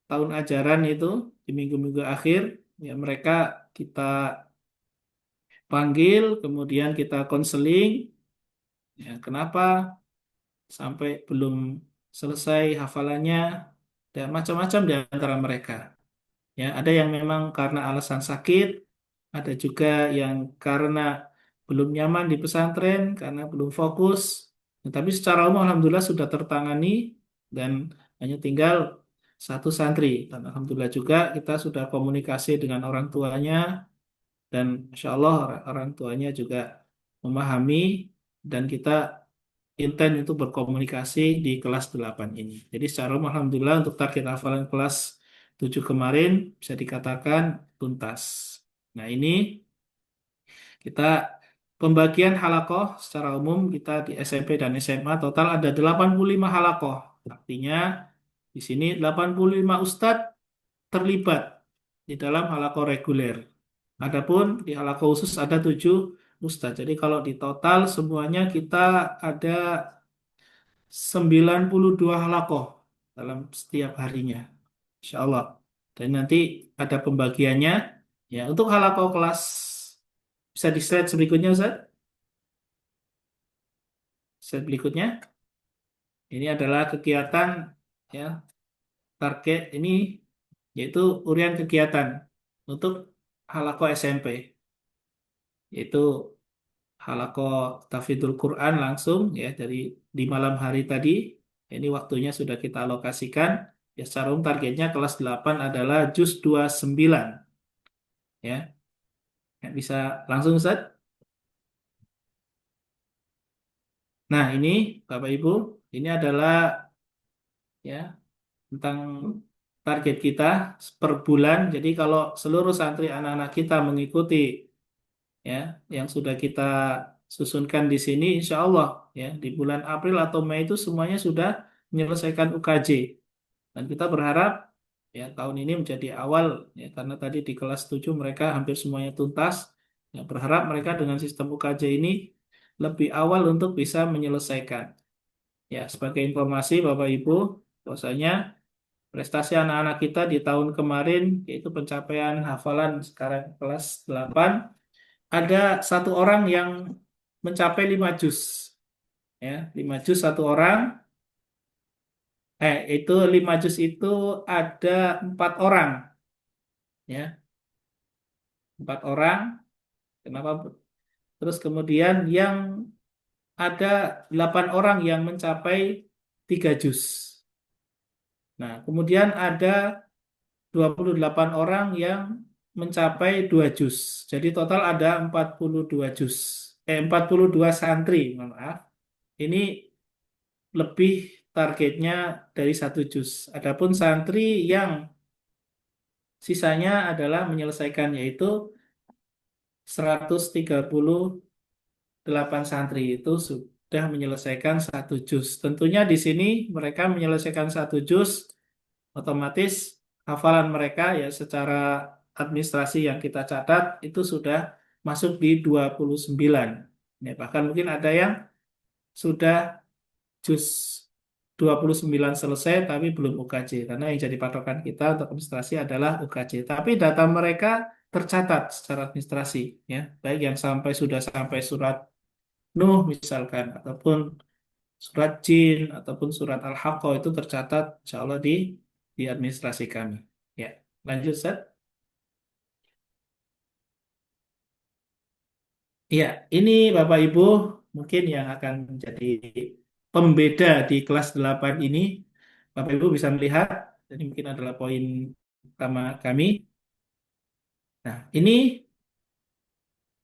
tahun ajaran itu di minggu-minggu akhir ya mereka kita panggil kemudian kita konseling ya kenapa sampai belum selesai hafalannya dan macam-macam di antara mereka ya ada yang memang karena alasan sakit ada juga yang karena belum nyaman di pesantren karena belum fokus. Nah, tapi secara umum alhamdulillah sudah tertangani dan hanya tinggal satu santri. Dan alhamdulillah juga kita sudah komunikasi dengan orang tuanya dan insya Allah orang tuanya juga memahami dan kita intent untuk berkomunikasi di kelas 8 ini. Jadi secara umum alhamdulillah untuk target hafalan kelas 7 kemarin bisa dikatakan tuntas. Nah ini kita pembagian halakoh secara umum kita di SMP dan SMA total ada 85 halakoh. Artinya di sini 85 ustadz terlibat di dalam halakoh reguler. Adapun di halakoh khusus ada 7 ustadz. Jadi kalau di total semuanya kita ada 92 halakoh dalam setiap harinya. Insya Allah. Dan nanti ada pembagiannya. Ya, untuk halakoh kelas bisa di slide berikutnya, Ustaz. Slide berikutnya. Ini adalah kegiatan ya target ini yaitu urian kegiatan untuk halaqah SMP yaitu halaqah tahfidzul Quran langsung ya dari di malam hari tadi. Ini waktunya sudah kita alokasikan. Ya secara umum targetnya kelas 8 adalah juz 29 ya. Ya, bisa langsung Ustaz. Nah, ini Bapak Ibu, ini adalah ya tentang target kita per bulan. Jadi kalau seluruh santri anak-anak kita mengikuti ya yang sudah kita susunkan di sini, insya Allah ya di bulan April atau Mei itu semuanya sudah menyelesaikan UKJ. Dan kita berharap ya tahun ini menjadi awal ya karena tadi di kelas 7 mereka hampir semuanya tuntas. Ya, berharap mereka dengan sistem UKJ ini lebih awal untuk bisa menyelesaikan. Ya, sebagai informasi Bapak Ibu, bahwasanya prestasi anak-anak kita di tahun kemarin yaitu pencapaian hafalan sekarang kelas 8 ada satu orang yang mencapai 5 juz ya 5 juz satu orang itu 5 juz itu ada 4 orang ya 4 orang kenapa terus kemudian yang ada 8 orang yang mencapai 3 juz. Nah kemudian ada 28 orang yang mencapai 2 juz. Jadi total ada 42 juz. 42 santri, mohon maaf. Ini lebih targetnya dari 1 juz. Adapun santri yang sisanya adalah menyelesaikan yaitu 138 santri itu sudah menyelesaikan 1 juz. Tentunya di sini mereka menyelesaikan 1 juz otomatis hafalan mereka ya secara administrasi yang kita catat itu sudah masuk di 29. Ya, bahkan mungkin ada yang sudah juz 29 selesai tapi belum UKJ karena yang jadi patokan kita untuk administrasi adalah UKJ. Tapi data mereka tercatat secara administrasi ya, baik yang sudah sampai surat Nuh misalkan ataupun surat Jin ataupun surat Al-Haqqah itu tercatat insya Allah di administrasi kami. Ya, lanjut Ustaz. Iya, ini Bapak Ibu mungkin yang akan menjadi pembeda di kelas 8 ini. Bapak Ibu bisa melihat, ini mungkin adalah poin utama kami. Nah, ini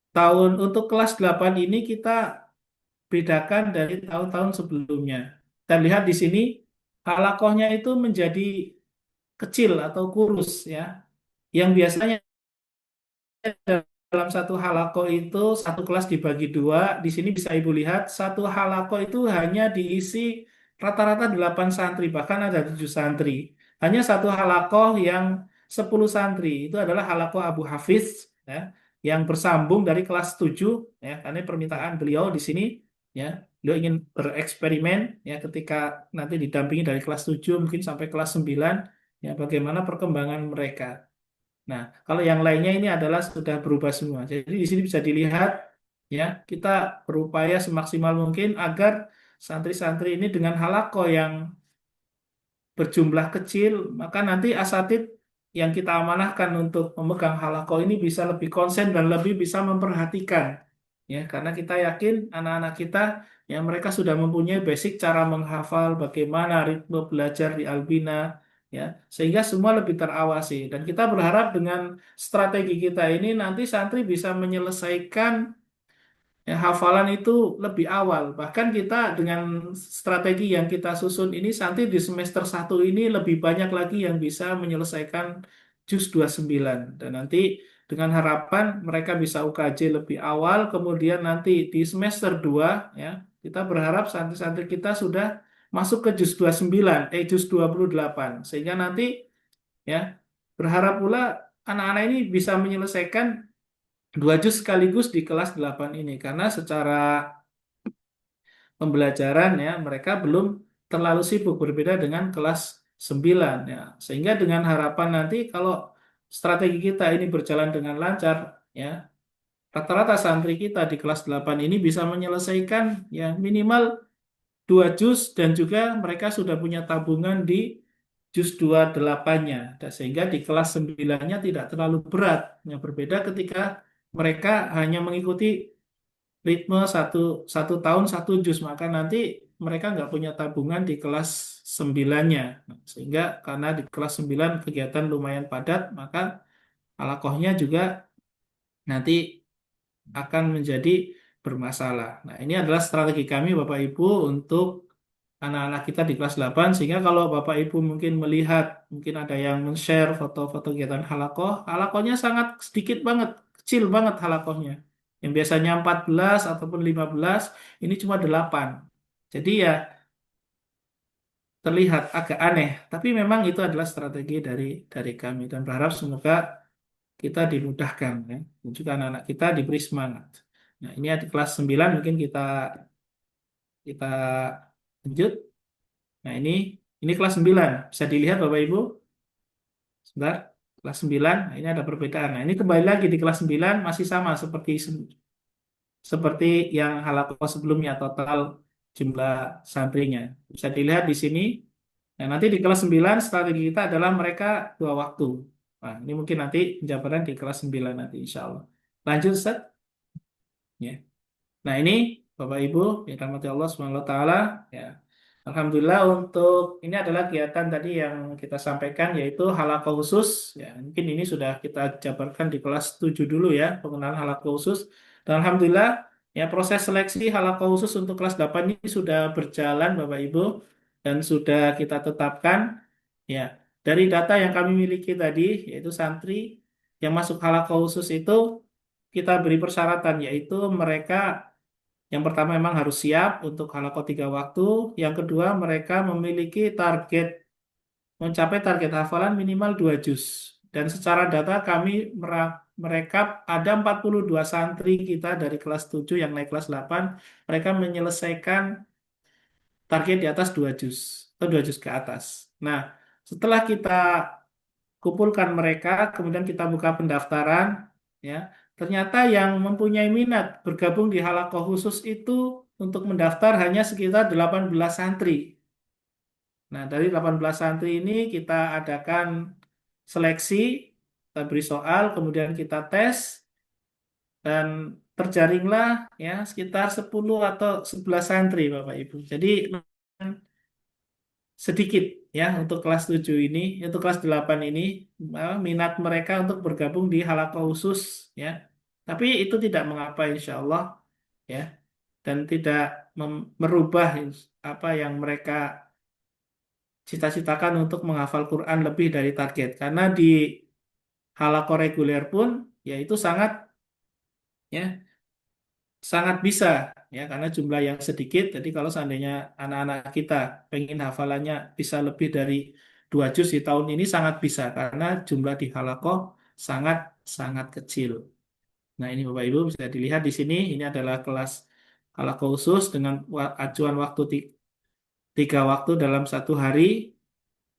tahun untuk kelas 8 ini kita bedakan dari tahun-tahun sebelumnya. Kita lihat di sini halakohnya itu menjadi kecil atau kurus ya. Yang biasanya dalam satu halako itu satu kelas dibagi dua. Di sini bisa Ibu lihat satu halako itu hanya diisi rata-rata 8 santri, bahkan ada 7 santri. Hanya satu halako yang 10 santri. Itu adalah halako Abu Hafiz ya, yang bersambung dari kelas 7 ya, karena permintaan beliau di sini ya. Beliau ingin bereksperimen ya ketika nanti didampingi dari kelas 7 mungkin sampai kelas 9 ya bagaimana perkembangan mereka. Nah, kalau yang lainnya ini adalah sudah berubah semua. Jadi di sini bisa dilihat ya, kita berupaya semaksimal mungkin agar santri-santri ini dengan halako yang berjumlah kecil, maka nanti asatid yang kita amanahkan untuk memegang halako ini bisa lebih konsen dan lebih bisa memperhatikan. Ya, karena kita yakin anak-anak kita yang mereka sudah mempunyai basic cara menghafal, bagaimana ritme belajar di Albina, ya, sehingga semua lebih terawasi. Dan kita berharap dengan strategi kita ini nanti santri bisa menyelesaikan ya, hafalan itu lebih awal. Bahkan kita dengan strategi yang kita susun ini, nanti di semester 1 ini lebih banyak lagi yang bisa menyelesaikan juz 29. Dan nanti dengan harapan mereka bisa UKJ lebih awal, kemudian nanti di semester 2 ya, kita berharap santri-santri kita sudah masuk ke juz 29, juz 28. Sehingga nanti ya, berharap pula anak-anak ini bisa menyelesaikan 2 juz sekaligus di kelas 8 ini karena secara pembelajaran ya mereka belum terlalu sibuk berbeda dengan kelas 9 ya. Sehingga dengan harapan nanti kalau strategi kita ini berjalan dengan lancar ya rata-rata santri kita di kelas 8 ini bisa menyelesaikan ya minimal 2 juz dan juga mereka sudah punya tabungan di juz 28-nya. Dan sehingga di kelas 9-nya tidak terlalu berat. Yang berbeda ketika mereka hanya mengikuti ritme satu tahun 1 juz, maka nanti mereka nggak punya tabungan di kelas 9-nya. Sehingga karena di kelas 9 kegiatan lumayan padat, maka alakohnya juga nanti akan menjadi bermasalah. Nah, ini adalah strategi kami Bapak Ibu untuk anak-anak kita di kelas 8 sehingga kalau Bapak Ibu mungkin melihat mungkin ada yang men-share foto-foto kegiatan halakoh, halakohnya sangat sedikit banget, kecil banget halakohnya. Yang biasanya 14 ataupun 15 ini cuma 8. Jadi ya terlihat agak aneh, tapi memang itu adalah strategi dari kami dan berharap semoga kita dimudahkan ya. Dan juga anak-anak kita diberi semangat. Nah, ini di kelas 9 mungkin kita kita lanjut. Nah, ini kelas 9. Bisa dilihat Bapak Ibu. Sebentar. Kelas 9. Nah, ini ada perbedaan. Nah, ini kembali lagi di kelas 9 masih sama seperti yang halakoh sebelumnya total jumlah santrinya. Bisa dilihat di sini. Nah, nanti di kelas 9 strategi kita adalah mereka 2 waktu. Nah, ini mungkin nanti penjabaran di kelas 9 nanti insya Allah. Lanjut Ustaz. Ya. Nah, ini Bapak Ibu, yang dirahmati Allah Subhanahu wa taala, ya. Alhamdulillah untuk ini adalah kegiatan tadi yang kita sampaikan yaitu halaqah khusus ya. Mungkin ini sudah kita jabarkan di kelas 7 dulu ya, pengenalan halaqah khusus. Dan alhamdulillah ya proses seleksi halaqah khusus untuk kelas 8 ini sudah berjalan Bapak Ibu dan sudah kita tetapkan ya. Dari data yang kami miliki tadi yaitu santri yang masuk halaqah khusus itu kita beri persyaratan yaitu mereka yang pertama memang harus siap untuk halaqah 3 waktu. Yang kedua mereka memiliki target mencapai target hafalan minimal 2 juz. Dan secara data kami merekap ada 42 santri kita dari kelas 7 yang naik kelas 8. Mereka menyelesaikan target di atas 2 juz atau 2 juz ke atas. Nah, setelah kita kumpulkan mereka, kemudian kita buka pendaftaran, ya. Ternyata yang mempunyai minat bergabung di halaqah khusus itu untuk mendaftar hanya sekitar 18 santri. Nah, dari 18 santri ini kita adakan seleksi, kita beri soal, kemudian kita tes, dan terjaringlah ya sekitar 10 atau 11 santri Bapak Ibu. Jadi sedikit ya untuk kelas 7 ini, untuk kelas 8 ini minat mereka untuk bergabung di halaqah khusus ya. Tapi itu tidak mengapa insya Allah ya, dan tidak merubah apa yang mereka cita-citakan untuk menghafal Quran lebih dari target. Karena di halaqah reguler pun ya itu sangat ya sangat bisa ya karena jumlah yang sedikit. Jadi kalau seandainya anak-anak kita pengen hafalannya bisa lebih dari 2 juz di tahun ini sangat bisa karena jumlah di halaqah sangat sangat kecil. Nah, ini Bapak Ibu bisa dilihat di sini ini adalah kelas halaqah khusus dengan acuan waktu 3 waktu dalam 1 hari.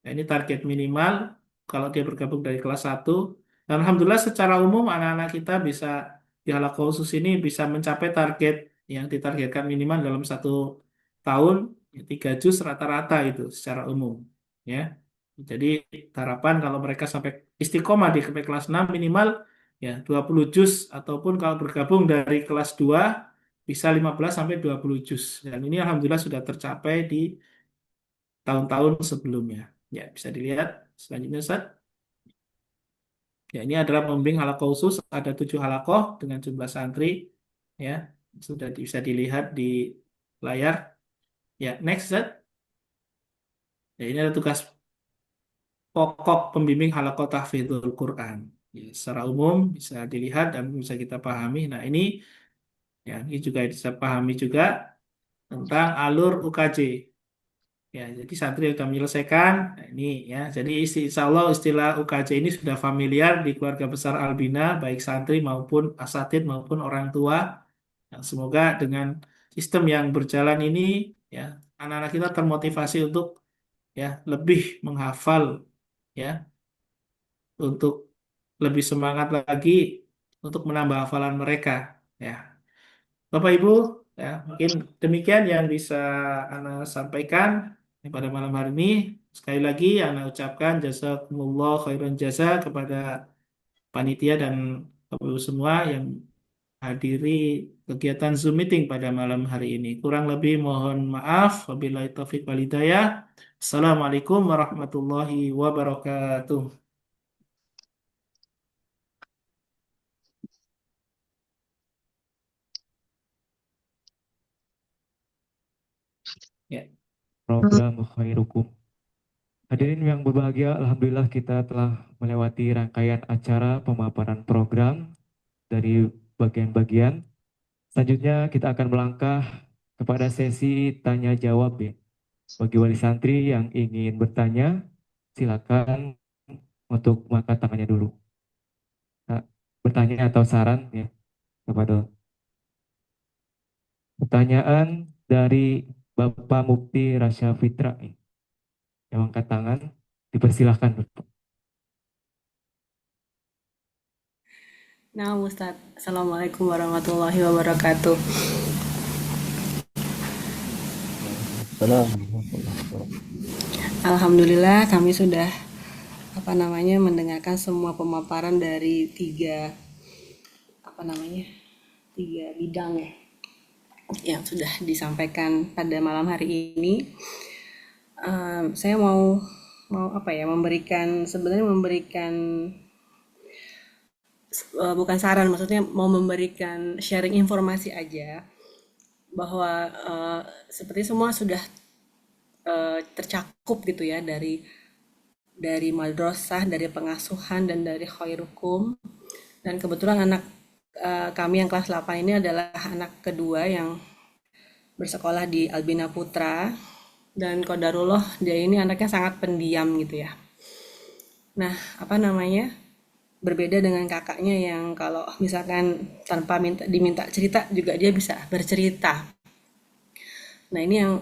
Nah, ini target minimal kalau dia bergabung dari kelas 1. Dan Alhamdulillah secara umum anak-anak kita bisa di halaqah khusus ini bisa mencapai target yang ditargetkan minimal dalam 1 tahun, ya, 3 juz rata-rata itu secara umum. Ya. Jadi harapan kalau mereka sampai istiqomah di kelas 6 minimal ya 20 juz ataupun kalau bergabung dari kelas 2 bisa 15 sampai 20 juz. Dan ini Alhamdulillah sudah tercapai di tahun-tahun sebelumnya. Ya, bisa dilihat selanjutnya Ustaz. Ya, ini adalah pembimbing halaqah khusus, ada 7 halaqah dengan jumlah santri. Ya, sudah bisa dilihat di layar. Ya, next Ustaz. Ya, ini ada tugas pokok pembimbing halaqah tahfidzul Quran. Ya, secara umum bisa dilihat dan bisa kita pahami. Nah, ini juga bisa pahami juga tentang alur UKJ. Ya, jadi santri yang sudah menyelesaikan, nah ini ya, jadi insya Allah istilah UKJ ini sudah familiar di keluarga besar Albina, baik santri maupun asatid maupun orang tua. Nah, semoga dengan sistem yang berjalan ini, ya, anak-anak kita termotivasi untuk ya lebih menghafal, ya, untuk lebih semangat lagi untuk menambah hafalan mereka. Ya, Bapak Ibu, ya mungkin demikian yang bisa Ana sampaikan pada malam hari ini. Sekali lagi Ana ucapkan jazakumullah khairan jasa kepada panitia dan Bapak Ibu semua yang hadiri kegiatan Zoom meeting pada malam hari ini. Kurang lebih mohon maaf. Wabillahi taufiq wal hidayah. Assalamualaikum warahmatullahi wabarakatuh. Ya. Program khairukum. Hadirin yang berbahagia, alhamdulillah kita telah melewati rangkaian acara pemaparan program dari bagian-bagian. Selanjutnya kita akan melangkah kepada sesi tanya jawab ya. Bagi wali santri yang ingin bertanya, silakan untuk mengangkat tangannya dulu. Nah, bertanya atau saran ya kepada pertanyaan dari Bapak Mufti Rasya Fitra yang angkat tangan, dipersilahkan. Nah, Ustadz, Assalamualaikum warahmatullahi wabarakatuh. Salam. Alhamdulillah kami sudah mendengarkan semua pemaparan dari tiga bidang ya yang sudah disampaikan pada malam hari ini. Saya mau memberikan bukan saran, maksudnya mau memberikan sharing informasi aja bahwa seperti semua sudah tercakup gitu ya dari madrasah, dari pengasuhan dan dari khairukum. Dan kebetulan anak kami yang kelas 8 ini adalah anak kedua yang bersekolah di Albina Putra, dan qadarullah dia ini anaknya sangat pendiam gitu ya. Nah, berbeda dengan kakaknya yang kalau misalkan tanpa diminta cerita juga dia bisa bercerita. Nah, ini yang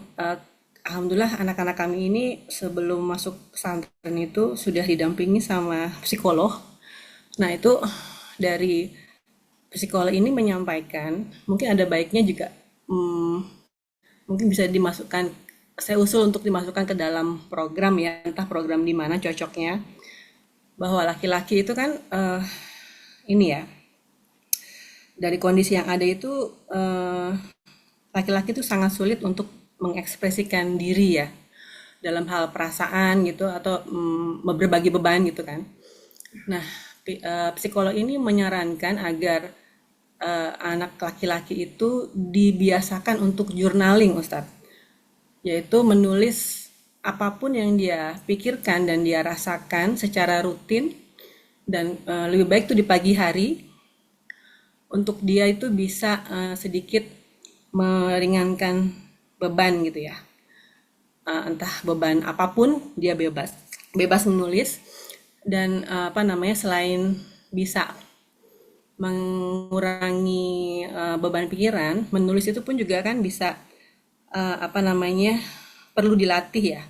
alhamdulillah anak-anak kami ini sebelum masuk pesantren itu sudah didampingi sama psikolog. Nah, itu dari psikolog ini menyampaikan mungkin ada baiknya juga mungkin bisa dimasukkan, saya usul untuk dimasukkan ke dalam program ya, entah program di mana cocoknya, bahwa laki-laki itu kan dari kondisi yang ada itu laki-laki itu sangat sulit untuk mengekspresikan diri ya dalam hal perasaan gitu atau berbagi beban gitu kan. Nah, psikolog ini menyarankan agar anak laki-laki itu dibiasakan untuk journaling, Ustadz, yaitu menulis apapun yang dia pikirkan dan dia rasakan secara rutin dan lebih baik itu di pagi hari untuk dia itu bisa sedikit meringankan beban gitu ya. Entah beban apapun dia bebas menulis dan selain bisa mengurangi beban pikiran, menulis itu pun juga kan bisa perlu dilatih ya.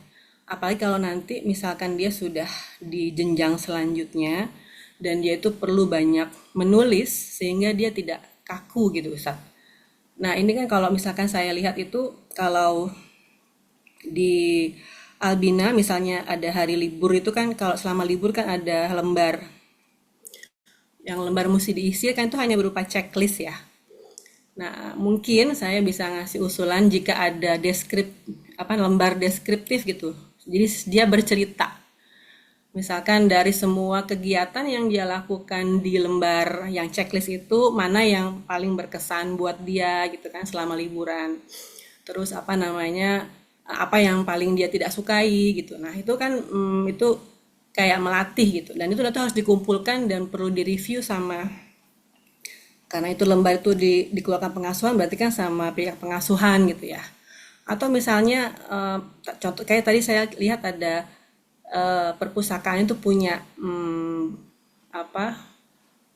Apalagi kalau nanti misalkan dia sudah di jenjang selanjutnya dan dia itu perlu banyak menulis sehingga dia tidak kaku gitu Ustaz. Nah ini kan kalau misalkan saya lihat itu kalau di Albina misalnya ada hari libur itu kan kalau selama libur kan ada lembar yang lembar mesti diisi kan itu hanya berupa checklist ya. Nah mungkin saya bisa ngasih usulan jika ada lembar deskriptif gitu. Jadi dia bercerita. Misalkan dari semua kegiatan yang dia lakukan di lembar yang checklist itu mana yang paling berkesan buat dia gitu kan selama liburan. Terus apa yang paling dia tidak sukai gitu. Nah itu kan itu kayak melatih gitu. Dan itu harus dikumpulkan dan perlu direview karena itu lembar itu dikeluarkan pengasuhan berarti kan sama pihak pengasuhan gitu ya. Atau misalnya contoh kayak tadi saya lihat ada perpustakaan itu punya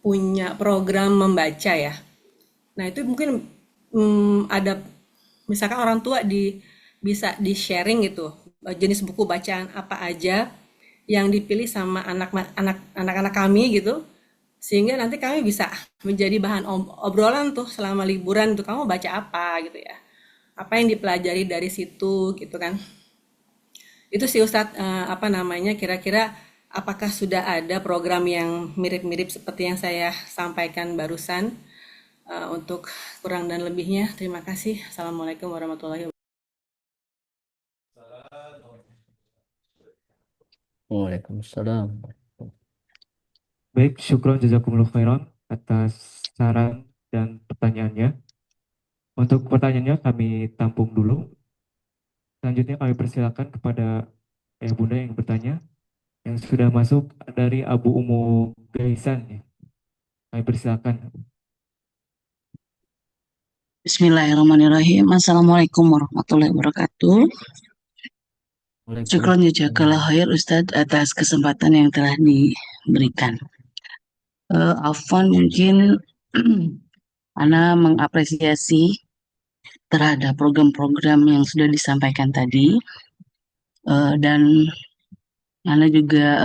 punya program membaca ya. Nah itu mungkin ada misalkan orang tua bisa di sharing gitu jenis buku bacaan apa aja yang dipilih sama anak-anak kami gitu sehingga nanti kami bisa menjadi bahan obrolan tuh selama liburan tuh kamu baca apa gitu ya apa yang dipelajari dari situ gitu kan itu sih Ustadz kira-kira apakah sudah ada program yang mirip-mirip seperti yang saya sampaikan barusan untuk kurang dan lebihnya terima kasih. Assalamualaikum warahmatullahi wabarakatuh. Waalaikumsalam. Baik, syukron jazakumullah khairan atas saran dan pertanyaannya. Untuk pertanyaannya kami tampung dulu. Selanjutnya kami persilakan kepada Ayah Bunda yang bertanya. Yang sudah masuk dari Abu Umu Gaisan. Ya. Kami persilakan. Bismillahirrahmanirrahim. Assalamualaikum warahmatullahi wabarakatuh. Syukron jazakallah khair Ustadz atas kesempatan yang telah diberikan. Afwan mungkin Ana mengapresiasi terhadap program-program yang sudah disampaikan tadi dan Ana juga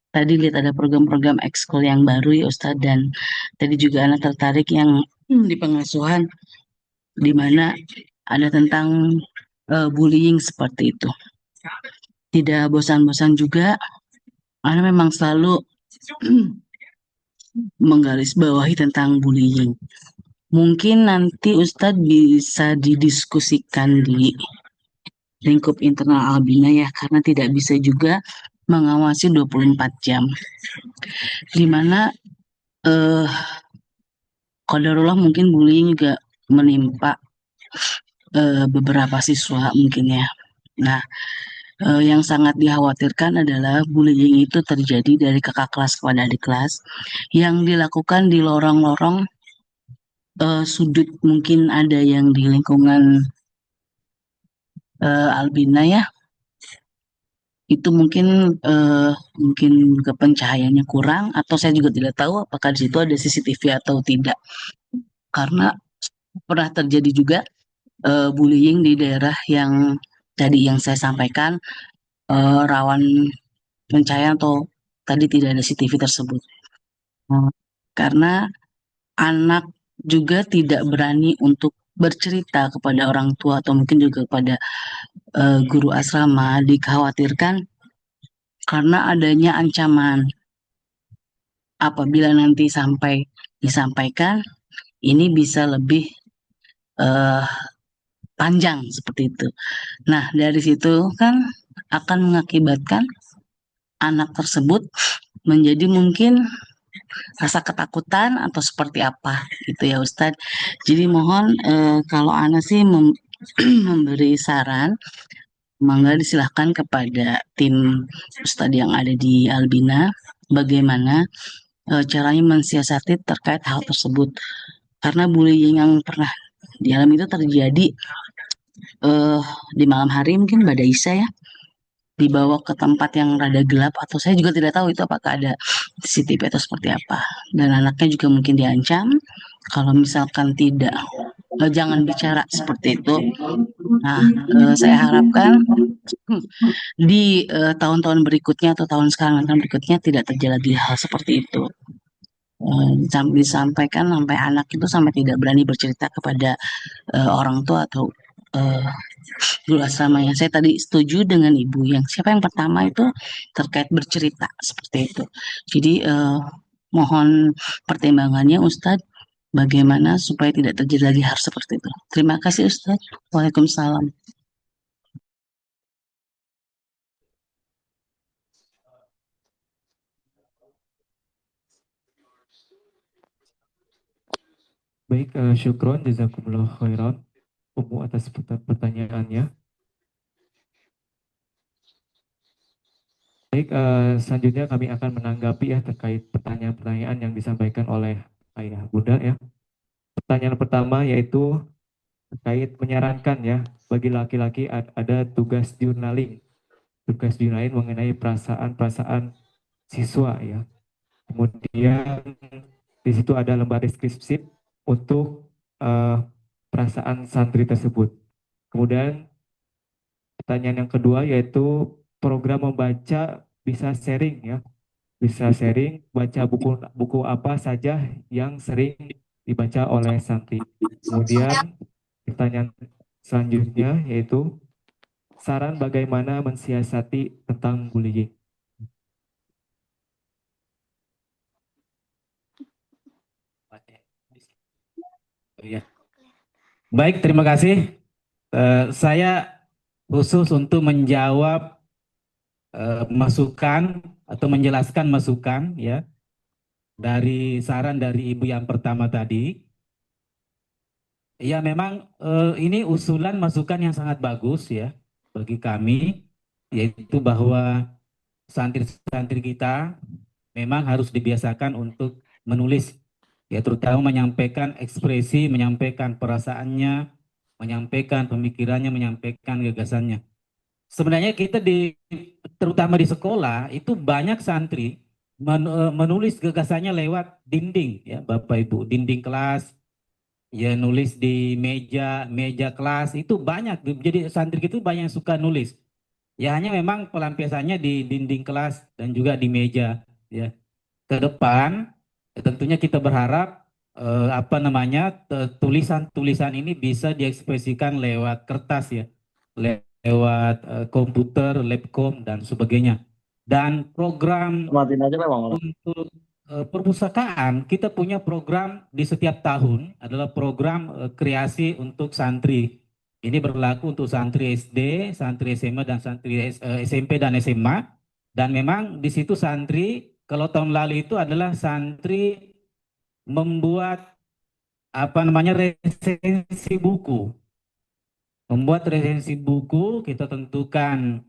tadi lihat ada program-program ekskul yang baru ya Ustadz dan tadi juga Ana tertarik yang di pengasuhan di mana ada tentang bullying seperti itu. Tidak bosan-bosan juga, Ana memang selalu menggarisbawahi tentang bullying. Mungkin nanti Ustadz bisa didiskusikan di lingkup internal Albina ya, karena tidak bisa juga mengawasi 24 jam. Dimana qadarullah mungkin bullying juga menimpa beberapa siswa mungkin ya. Nah, yang sangat dikhawatirkan adalah bullying itu terjadi dari kakak kelas kepada adik kelas yang dilakukan di lorong-lorong sudut mungkin ada yang di lingkungan Albina ya itu mungkin pencahayaannya kurang atau saya juga tidak tahu apakah di situ ada CCTV atau tidak karena pernah terjadi juga bullying di daerah yang tadi yang saya sampaikan rawan pencahayaan atau tadi tidak ada CCTV tersebut. Karena anak juga tidak berani untuk bercerita kepada orang tua atau mungkin juga kepada guru asrama dikhawatirkan karena adanya ancaman apabila nanti sampai disampaikan ini bisa lebih eh, panjang seperti itu. Nah, dari situ kan akan mengakibatkan anak tersebut menjadi mungkin rasa ketakutan atau seperti apa gitu ya Ustadz. Jadi mohon kalau Ana sih memberi saran, mangga disilahkan kepada tim Ustadz yang ada di Albina bagaimana caranya mensiasati terkait hal tersebut. Karena bullying yang pernah dialami itu terjadi di malam hari mungkin pada Isa ya, dibawa ke tempat yang rada gelap atau saya juga tidak tahu itu apakah ada CCTV atau seperti apa. Dan anaknya juga mungkin diancam kalau misalkan tidak jangan bicara seperti itu. Nah, saya harapkan di tahun-tahun berikutnya atau tahun berikutnya tidak terjadi lagi hal seperti itu. Disampaikan sampai anak itu sampai tidak berani bercerita kepada orang tua atau guru asramanya. Saya tadi setuju dengan ibu yang siapa yang pertama itu terkait bercerita seperti itu. Jadi mohon pertimbangannya Ustadz bagaimana supaya tidak terjadi lagi hal seperti itu. Terima kasih Ustadz. Waalaikumsalam. Baik, syukron, jazakumullah khairan, Umu atas pertanyaannya. Baik, selanjutnya kami akan menanggapi ya terkait pertanyaan-pertanyaan yang disampaikan oleh Ayah Bunda ya. Pertanyaan pertama yaitu terkait menyarankan ya bagi laki-laki ada tugas journaling mengenai perasaan-perasaan siswa ya. Kemudian di situ ada lembar deskripsi untuk perasaan santri tersebut. Kemudian pertanyaan yang kedua yaitu program membaca bisa sharing ya, bisa sharing baca buku apa saja yang sering dibaca oleh santri. Kemudian pertanyaan selanjutnya yaitu saran bagaimana mensiasati tentang bullying. Ya. Baik, terima kasih. Saya khusus untuk menjawab masukan atau menjelaskan masukan ya dari saran dari ibu yang pertama tadi. Ya memang ini usulan masukan yang sangat bagus ya bagi kami, yaitu bahwa santri-santri kita memang harus dibiasakan untuk menulis, ya terutama menyampaikan ekspresi, menyampaikan perasaannya, menyampaikan pemikirannya, menyampaikan gagasannya. Sebenarnya kita terutama di sekolah itu banyak santri menulis gagasannya lewat dinding ya Bapak Ibu, dinding kelas, ya nulis di meja kelas itu banyak. Jadi santri itu banyak yang suka nulis. Ya hanya memang pelampiasannya di dinding kelas dan juga di meja ya. Ke depan tentunya kita berharap tulisan-tulisan ini bisa diekspresikan lewat kertas ya, lewat komputer, laptop dan sebagainya. Dan program untuk perpustakaan, kita punya program di setiap tahun adalah program kreasi untuk santri. Ini berlaku untuk santri SD, santri SMA dan santri SMP dan SMA. Dan memang di situ santri, kalau tahun lalu itu adalah santri membuat resensi buku. Membuat resensi buku, kita tentukan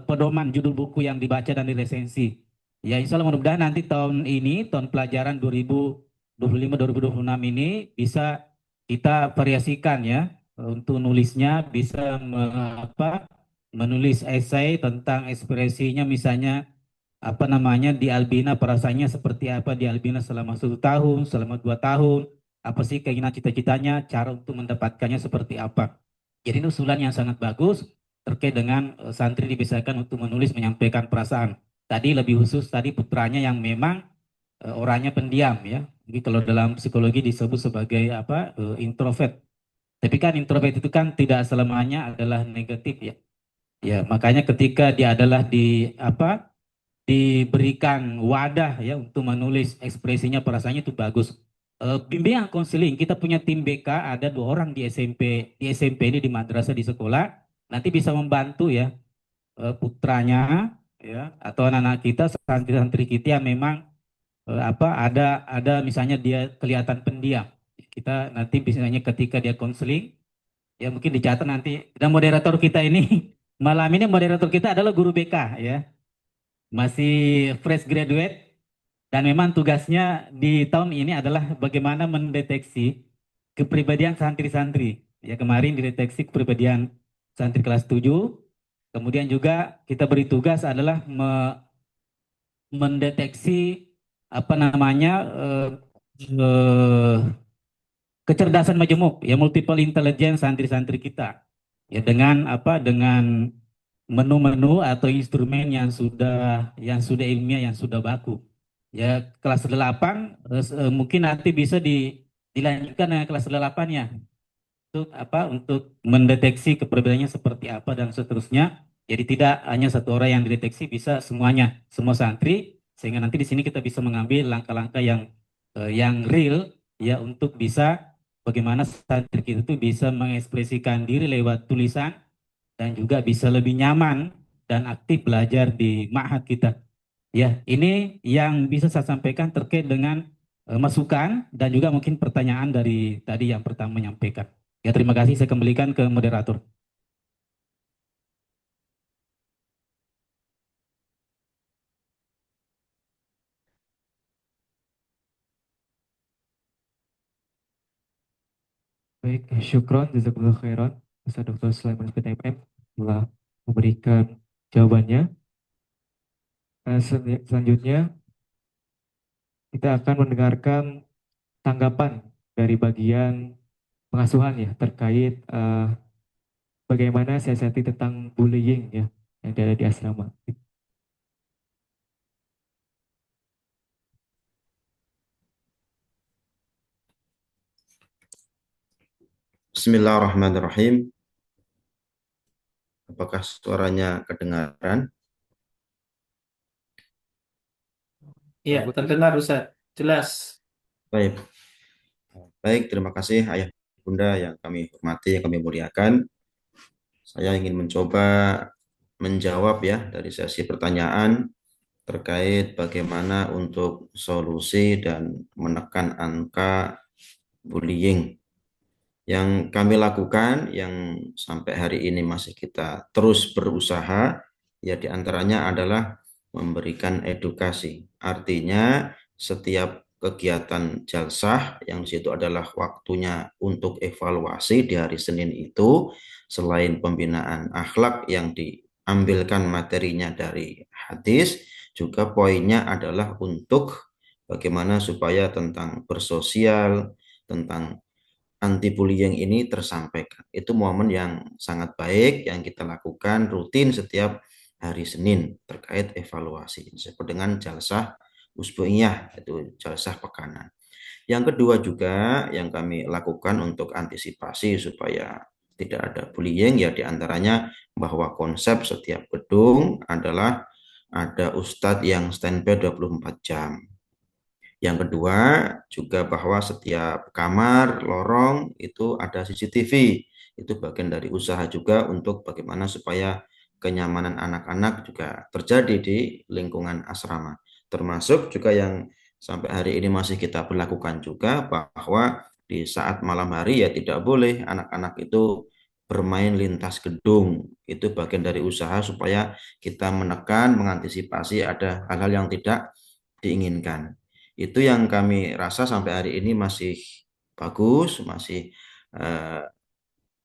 pedoman judul buku yang dibaca dan diresensi. Ya insya Allah mudah-mudahan nanti tahun ini, tahun pelajaran 2025-2026 ini bisa kita variasikan ya untuk nulisnya, bisa menulis esai tentang ekspresinya, misalnya di Albina perasaannya seperti apa di Albina selama 1 tahun, selama 2 tahun, apa sih keinginan cita-citanya, cara untuk mendapatkannya seperti apa. Jadi ini usulan yang sangat bagus terkait dengan santri dibiasakan untuk menulis menyampaikan perasaan. Tadi lebih khusus tadi putranya yang memang orangnya pendiam ya. Jadi kalau dalam psikologi disebut sebagai introvert. Tapi kan introvert itu kan tidak selamanya adalah negatif ya. Ya, makanya ketika dia adalah diberikan wadah ya untuk menulis ekspresinya perasaannya itu bagus. bimbingan konseling. Kita punya tim BK, ada 2 orang di SMP ini, di madrasah, di sekolah. Nanti bisa membantu ya, putranya ya, atau anak-anak kita, santri-santri kita yang memang ada misalnya dia kelihatan pendiam. Kita nanti misalnya ketika dia konseling, ya mungkin dicatat nanti. Dan moderator kita ini malam ini moderator kita adalah guru BK ya, masih fresh graduate, dan memang tugasnya di tahun ini adalah bagaimana mendeteksi kepribadian santri-santri. Ya, kemarin dideteksi kepribadian santri kelas 7. Kemudian juga kita beri tugas adalah mendeteksi apa namanya kecerdasan majemuk, ya multiple intelligence santri-santri kita. Ya, dengan menu-menu atau instrumen yang sudah ilmiah, yang sudah baku. Ya, kelas 8 mungkin nanti bisa dilanjutkan dengan kelas 8-nya. Untuk mendeteksi kepribadiannya seperti apa dan seterusnya. Jadi tidak hanya satu orang yang dideteksi, bisa semuanya, semua santri, sehingga nanti di sini kita bisa mengambil langkah-langkah yang real ya, untuk bisa bagaimana santri kita itu bisa mengekspresikan diri lewat tulisan dan juga bisa lebih nyaman dan aktif belajar di ma'had kita. Ya, ini yang bisa saya sampaikan terkait dengan masukan dan juga mungkin pertanyaan dari tadi yang pertama menyampaikan. Ya, terima kasih, saya kembalikan ke moderator. Baik, syukron, jazakumullah khairan, Ustaz Dr. Sulaiman SPTMM telah memberikan jawabannya. Selanjutnya, kita akan mendengarkan tanggapan dari bagian pengasuhan ya, terkait bagaimana siasati tentang bullying ya, yang ada di asrama. Bismillahirrahmanirrahim. Apakah suaranya kedengaran? Iya, terdengar Ustaz. Jelas. Baik. Baik, terima kasih Ayah Bunda yang kami hormati, yang kami muliakan. Saya ingin mencoba menjawab ya dari sesi pertanyaan terkait bagaimana untuk solusi dan menekan angka bullying. Yang kami lakukan, yang sampai hari ini masih kita terus berusaha, ya diantaranya adalah memberikan edukasi. Artinya setiap kegiatan jalsah yang di situ adalah waktunya untuk evaluasi di hari Senin itu, selain pembinaan akhlak yang diambilkan materinya dari hadis, juga poinnya adalah untuk bagaimana supaya tentang bersosial, tentang anti bullying ini tersampaikan. Itu momen yang sangat baik yang kita lakukan rutin setiap hari Senin terkait evaluasi disebut dengan jalsah usbu'iyah, itu jalsah pekanan. Yang kedua juga yang kami lakukan untuk antisipasi supaya tidak ada bullying, ya diantaranya bahwa konsep setiap gedung adalah ada ustadz yang standby 24 jam. Yang kedua juga bahwa setiap kamar, lorong itu ada CCTV. Itu bagian dari usaha juga untuk bagaimana supaya kenyamanan anak-anak juga terjadi di lingkungan asrama. Termasuk juga yang sampai hari ini masih kita berlakukan juga bahwa di saat malam hari ya tidak boleh anak-anak itu bermain lintas gedung. Itu bagian dari usaha supaya kita menekan, mengantisipasi ada hal-hal yang tidak diinginkan. Itu yang kami rasa sampai hari ini masih bagus, masih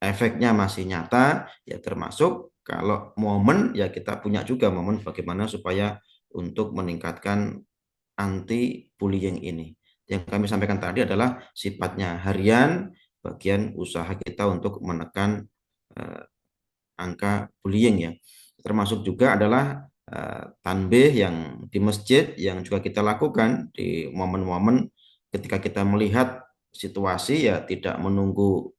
efeknya masih nyata, ya termasuk kalau momen ya kita punya juga momen bagaimana supaya untuk meningkatkan anti bullying ini. Yang kami sampaikan tadi adalah sifatnya harian, bagian usaha kita untuk menekan angka bullying ya. Termasuk juga adalah tanbih yang di masjid yang juga kita lakukan di momen-momen ketika kita melihat situasi ya tidak menunggu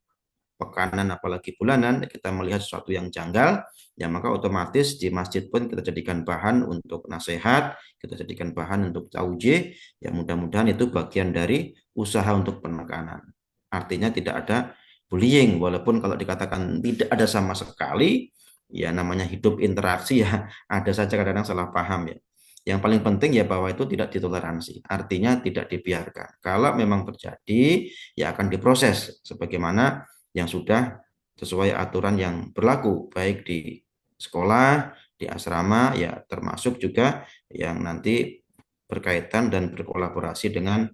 pekanan apalagi bulanan, kita melihat sesuatu yang janggal, ya maka otomatis di masjid pun kita jadikan bahan untuk nasihat, kita jadikan bahan untuk taujih, ya mudah-mudahan itu bagian dari usaha untuk penekanan. Artinya tidak ada bullying, walaupun kalau dikatakan tidak ada sama sekali, ya namanya hidup interaksi ya ada saja kadang-kadang salah paham ya. Yang paling penting ya bahwa itu tidak ditoleransi, artinya tidak dibiarkan. Kalau memang terjadi, ya akan diproses sebagaimana yang sudah sesuai aturan yang berlaku, baik di sekolah, di asrama, ya termasuk juga yang nanti berkaitan dan berkolaborasi dengan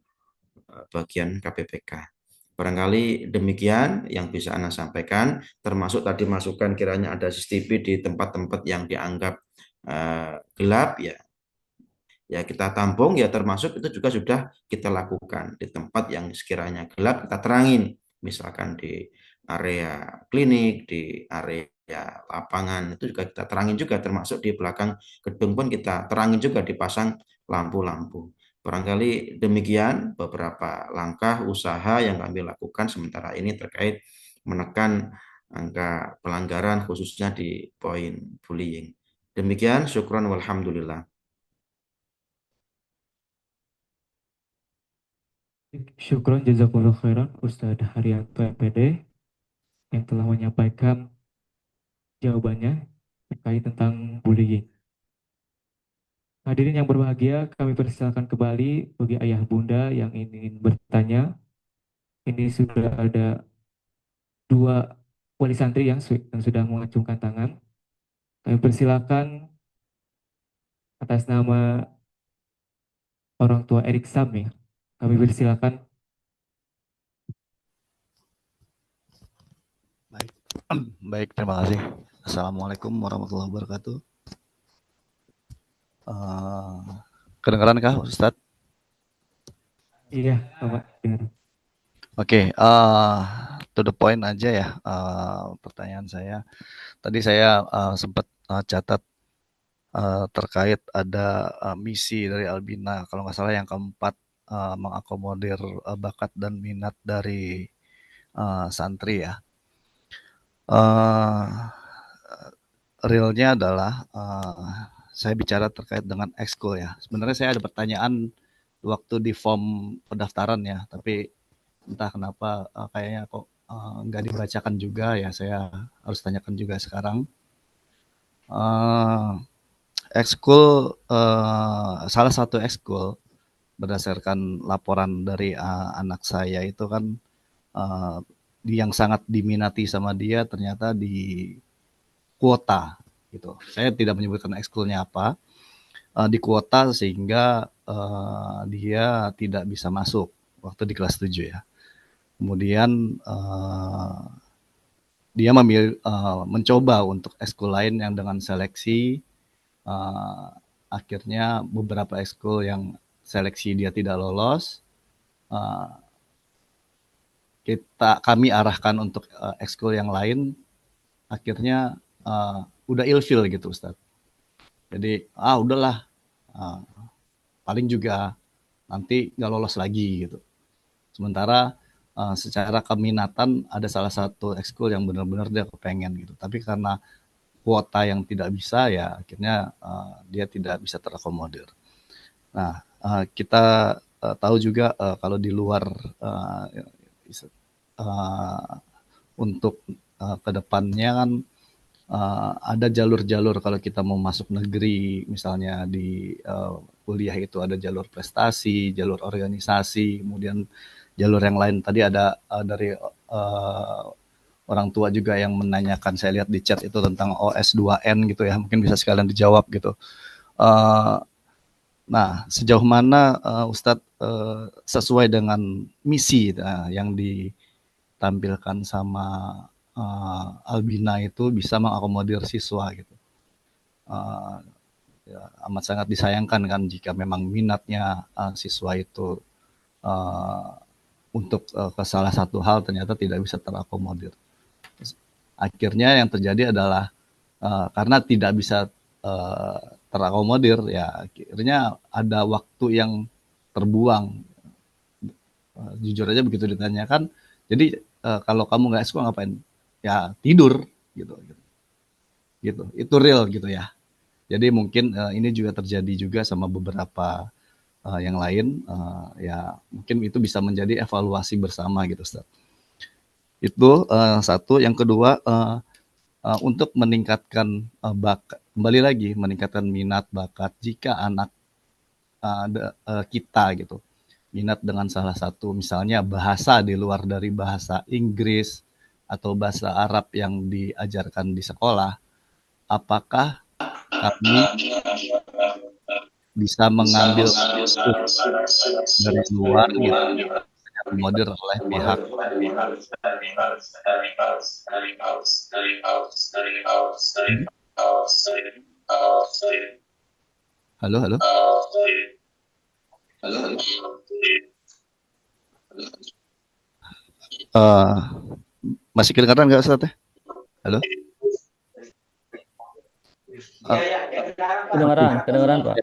bagian KPPK. Barangkali demikian yang bisa Anda sampaikan, termasuk tadi masukan kiranya ada CCTV di tempat-tempat yang dianggap gelap, ya kita tampung, ya termasuk itu juga sudah kita lakukan di tempat yang sekiranya gelap kita terangin, misalkan di area klinik, di area lapangan itu juga kita terangin juga, termasuk di belakang gedung pun kita terangin juga, dipasang lampu-lampu. Barangkali demikian beberapa langkah usaha yang kami lakukan sementara ini terkait menekan angka pelanggaran khususnya di poin bullying. Demikian, syukron walhamdulillah. Syukron jazakumullah khairan Ustadz Haryanto MPD yang telah menyampaikan jawabannya terkait tentang bullying. Hadirin yang berbahagia, kami persilakan kembali bagi ayah bunda yang ingin bertanya. Ini sudah ada 2 wali santri yang sudah mengacungkan tangan. Kami persilakan atas nama orang tua Erik Sam ya. Kami persilakan. Baik, terima kasih. Assalamualaikum warahmatullahi wabarakatuh. Kedengaran kah, Ustadz? Iya, Bapak. Oke, to the point aja ya pertanyaan saya. Tadi saya sempat catat terkait ada misi dari Albina, kalau nggak salah yang keempat, mengakomodir bakat dan minat dari santri ya. Realnya adalah saya bicara terkait dengan ekskul ya. Sebenarnya saya ada pertanyaan waktu di form pendaftaran ya, tapi entah kenapa kayaknya kok nggak dibacakan juga ya. Saya harus tanyakan juga sekarang. Ekskul, salah satu ekskul berdasarkan laporan dari anak saya itu kan yang sangat diminati sama dia ternyata di kuota gitu. Saya tidak menyebutkan ekskulnya apa, di kuota sehingga dia tidak bisa masuk waktu di kelas 7 ya. Kemudian dia mencoba untuk ekskul lain yang dengan seleksi, akhirnya beberapa ekskul yang seleksi dia tidak lolos, kami arahkan untuk ekskul yang lain, akhirnya udah ilfil gitu Ustadz. Jadi udahlah, paling juga nanti nggak lolos lagi gitu. Sementara secara keminatan ada salah satu ekskul yang benar-benar dia kepengen gitu. Tapi karena kuota yang tidak bisa ya akhirnya dia tidak bisa terakomodir. Nah, kita tahu juga kalau di luar untuk kedepannya kan ada jalur-jalur kalau kita mau masuk negeri, misalnya di kuliah itu ada jalur prestasi, jalur organisasi, kemudian jalur yang lain. Tadi ada dari orang tua juga yang menanyakan, saya lihat di chat itu tentang OS2N gitu ya, mungkin bisa sekalian dijawab gitu. Nah, sejauh mana Ustadz sesuai dengan misi yang ditampilkan sama Albina itu bisa mengakomodir siswa gitu. Ya, amat sangat disayangkan kan jika memang minatnya siswa itu untuk ke salah satu hal ternyata tidak bisa terakomodir. Akhirnya yang terjadi adalah karena tidak bisa terakomodir ya akhirnya ada waktu yang terbuang. Jujur aja begitu ditanyakan, jadi kalau kamu nggak ekskul ngapain? Ya tidur gitu. Itu real gitu ya. Jadi mungkin ini juga terjadi juga sama beberapa yang lain, ya mungkin itu bisa menjadi evaluasi bersama gitu, Ustaz. Itu satu. Yang kedua, untuk meningkatkan bakat, kembali lagi meningkatkan minat bakat. Jika anak kita gitu minat dengan salah satu misalnya bahasa di luar dari bahasa Inggris atau bahasa Arab yang diajarkan di sekolah, apakah kami bisa mengambil dari luar gitu yang dimodir oleh pihak halo masih kedengaran nggak Ustaz? Halo. Kedengaran Pak.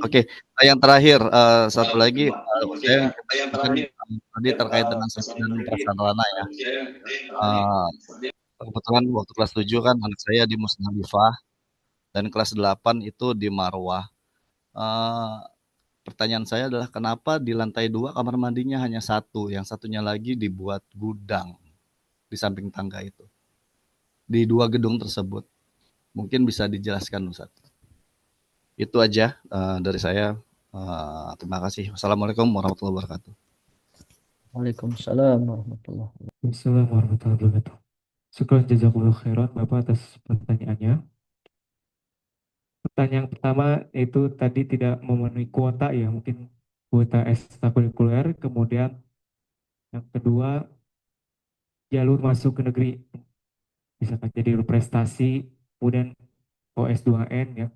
Oke. Yang terakhir satu lagi saya tadi terkait dengan dan prasarana ya. Kebetulan waktu kelas 7 kan anak saya di Musdalifah dan kelas 8 itu di Marwah. Pertanyaan saya adalah kenapa di lantai 2 kamar mandinya hanya satu, yang satunya lagi dibuat gudang di samping tangga itu. Di 2 gedung tersebut. Mungkin bisa dijelaskan Ustaz. Itu aja dari saya. Terima kasih. Wassalamualaikum warahmatullahi wabarakatuh. Waalaikumsalam warahmatullahi wabarakatuh. Assalamualaikum warahmatullahi wabarakatuh. Syukran jazakumullah khairan Bapak atas pertanyaannya. Pertanyaan pertama itu tadi tidak memenuhi kuota ya, mungkin kuota ekstrakurikuler. Kemudian yang kedua, jalur masuk ke negeri, bisa jadi prestasi, kemudian OS2N ya.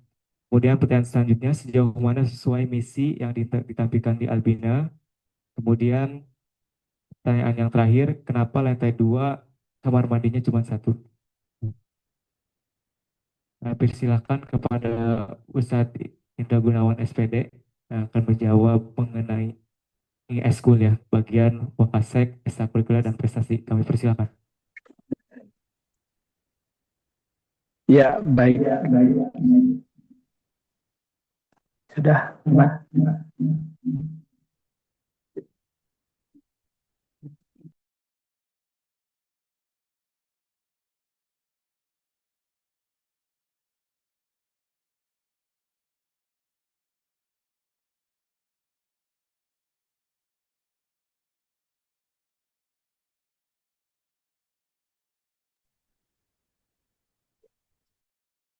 Kemudian pertanyaan selanjutnya, sejauh mana sesuai misi yang ditampilkan di Albina. Kemudian pertanyaan yang terakhir, kenapa lantai 2 kamar mandinya cuma satu? Persilakan kepada Ustadz Indra Gunawan SPD yang akan menjawab mengenai eskul ya, bagian Wakasek, ekstrakurikuler dan prestasi. Kami persilakan. Ya, baik. Sudah, Mbak.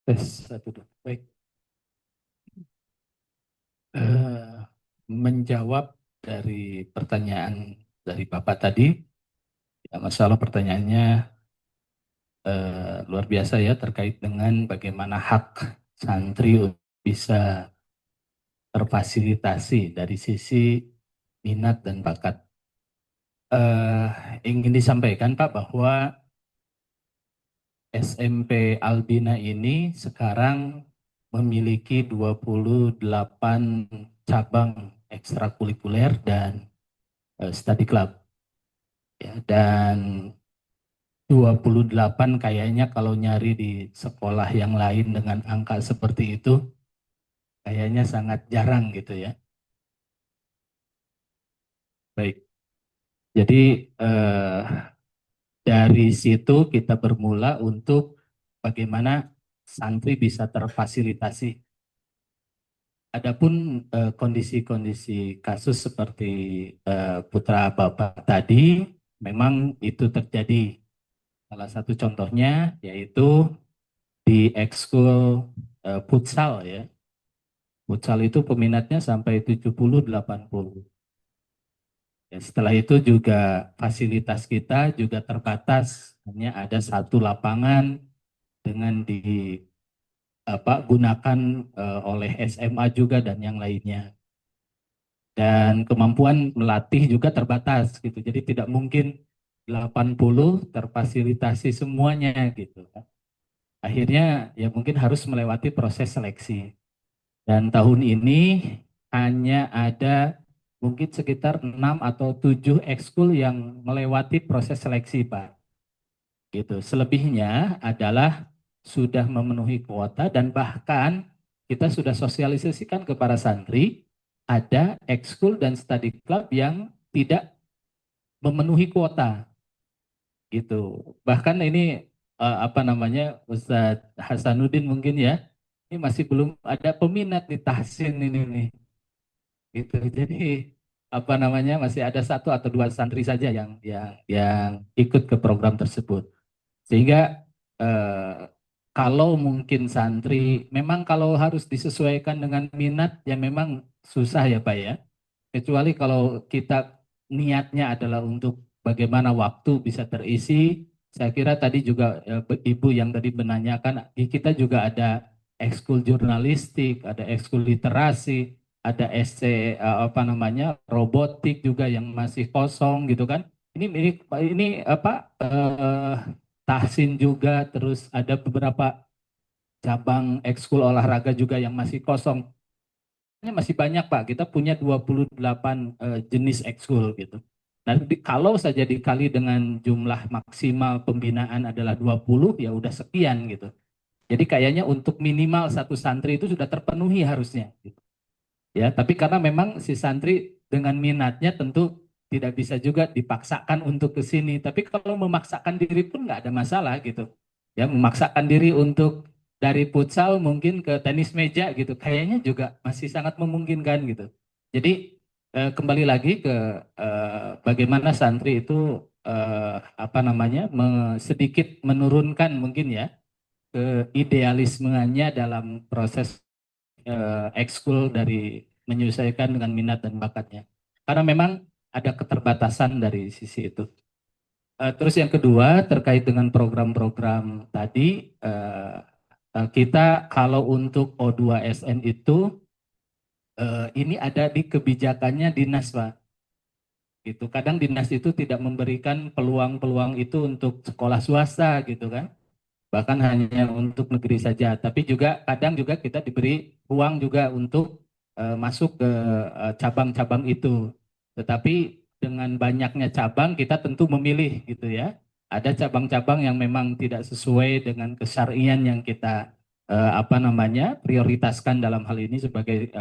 Satu, dua. Baik. Menjawab dari pertanyaan dari Bapak tadi, ya, masalah pertanyaannya luar biasa ya terkait dengan bagaimana hak santri bisa terfasilitasi dari sisi minat dan bakat. Ingin disampaikan Pak bahwa SMP Albina ini sekarang memiliki 28 cabang ekstrakurikuler dan study club. Ya, dan 28 kayaknya kalau nyari di sekolah yang lain dengan angka seperti itu kayaknya sangat jarang gitu ya. Baik. Jadi dari situ kita bermula untuk bagaimana santri bisa terfasilitasi. Adapun kondisi-kondisi kasus seperti putra Bapak tadi, memang itu terjadi. Salah satu contohnya yaitu di ekskul futsal ya. Futsal itu peminatnya sampai 70-80. Ya, setelah itu juga fasilitas kita juga terbatas, hanya ada satu lapangan dengan gunakan oleh SMA juga dan yang lainnya. Dan kemampuan melatih juga terbatas gitu. Jadi tidak mungkin 80 terfasilitasi semuanya gitu. Akhirnya ya mungkin harus melewati proses seleksi. Dan tahun ini hanya ada mungkin sekitar 6 atau 7 ekskul yang melewati proses seleksi, Pak. Gitu. Selebihnya adalah sudah memenuhi kuota dan bahkan kita sudah sosialisasikan ke para santri ada ekskul dan study club yang tidak memenuhi kuota. Gitu. Bahkan ini apa namanya Ustadz Hasanuddin mungkin ya, ini masih belum ada peminat di tahsin ini nih. Gitu. Jadi apa namanya masih ada 1 atau 2 santri saja yang ikut ke program tersebut. Sehingga kalau mungkin santri, memang kalau harus disesuaikan dengan minat ya memang susah ya Pak ya. Kecuali kalau kita niatnya adalah untuk bagaimana waktu bisa terisi. Saya kira tadi juga Ibu yang tadi menanyakan, di kita juga ada ekskul jurnalistik, ada ekskul literasi, ada SC apa namanya robotik juga yang masih kosong gitu kan. Ini apa tahsin juga, terus ada beberapa cabang ekskul olahraga juga yang masih kosong. Ini masih banyak Pak, kita punya 28 jenis ekskul gitu. Nah, kalau saja dikali dengan jumlah maksimal pembinaan adalah 20, ya udah sekian gitu. Jadi kayaknya untuk minimal 1 santri itu sudah terpenuhi harusnya. Gitu. Ya, tapi karena memang si santri dengan minatnya tentu tidak bisa juga dipaksakan untuk ke sini. Tapi kalau memaksakan diri pun nggak ada masalah gitu. Ya, memaksakan diri untuk dari futsal mungkin ke tenis meja gitu. Kayaknya juga masih sangat memungkinkan gitu. Jadi kembali lagi ke bagaimana santri itu apa namanya sedikit menurunkan mungkin ya ke idealismenya dalam proses ekskul dari menyesuaikan dengan minat dan bakatnya. Karena memang ada keterbatasan dari sisi itu. Terus yang kedua terkait dengan program-program tadi, kita kalau untuk O2SN itu ini ada di kebijakannya dinas Pak. Gitu. Kadang dinas itu tidak memberikan peluang-peluang itu untuk sekolah swasta gitu kan. Bahkan hanya untuk negeri saja, tapi juga kadang juga kita diberi ruang juga untuk masuk ke cabang-cabang itu. Tetapi dengan banyaknya cabang kita tentu memilih gitu ya. Ada cabang-cabang yang memang tidak sesuai dengan kesyarian yang kita apa namanya prioritaskan dalam hal ini sebagai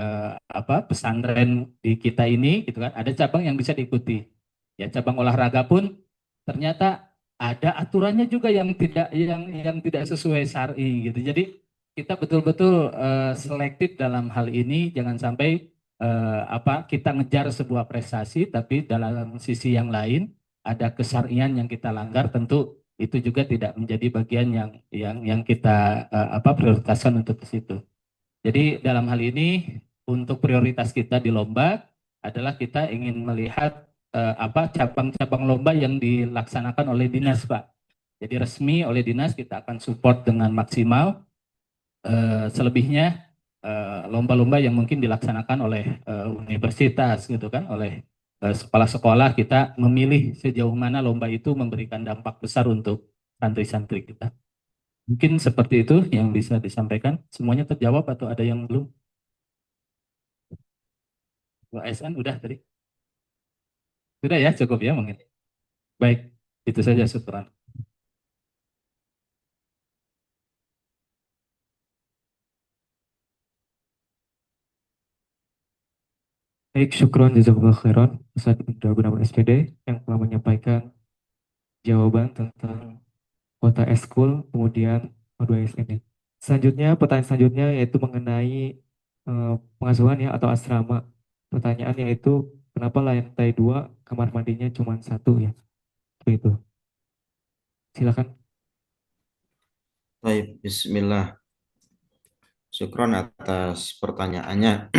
apa pesantren di kita ini gitu kan. Ada cabang yang bisa diikuti. Ya cabang olahraga pun ternyata ada aturannya juga yang tidak sesuai syar'i gitu. Jadi kita betul-betul selektif dalam hal ini, jangan sampai apa kita ngejar sebuah prestasi tapi dalam sisi yang lain ada kesyar'ian yang kita langgar, tentu itu juga tidak menjadi bagian yang kita apa prioritaskan untuk ke situ. Jadi dalam hal ini untuk prioritas kita di lomba adalah kita ingin melihat apa cabang-cabang lomba yang dilaksanakan oleh dinas Pak. Jadi resmi oleh dinas kita akan support dengan maksimal. Selebihnya lomba-lomba yang mungkin dilaksanakan oleh universitas gitu kan, oleh kepala sekolah, kita memilih sejauh mana lomba itu memberikan dampak besar untuk santri-santri kita. Mungkin seperti itu yang bisa disampaikan. Semuanya terjawab atau ada yang belum? ASN udah tadi? Sudah ya, cukup ya mungkin. Baik, itu saja syukran. Baik, syukron jazakallah khairan Ustadz Indra Gunawan SPD yang telah menyampaikan jawaban tentang kota eskul kemudian O2SN. Selanjutnya, pertanyaan selanjutnya yaitu mengenai pengasuhan ya atau asrama. Pertanyaan yaitu kenapa lantai 2 kamar mandinya cuma 1 ya? Itu. Silakan. Baik, bismillah. Syukron atas pertanyaannya.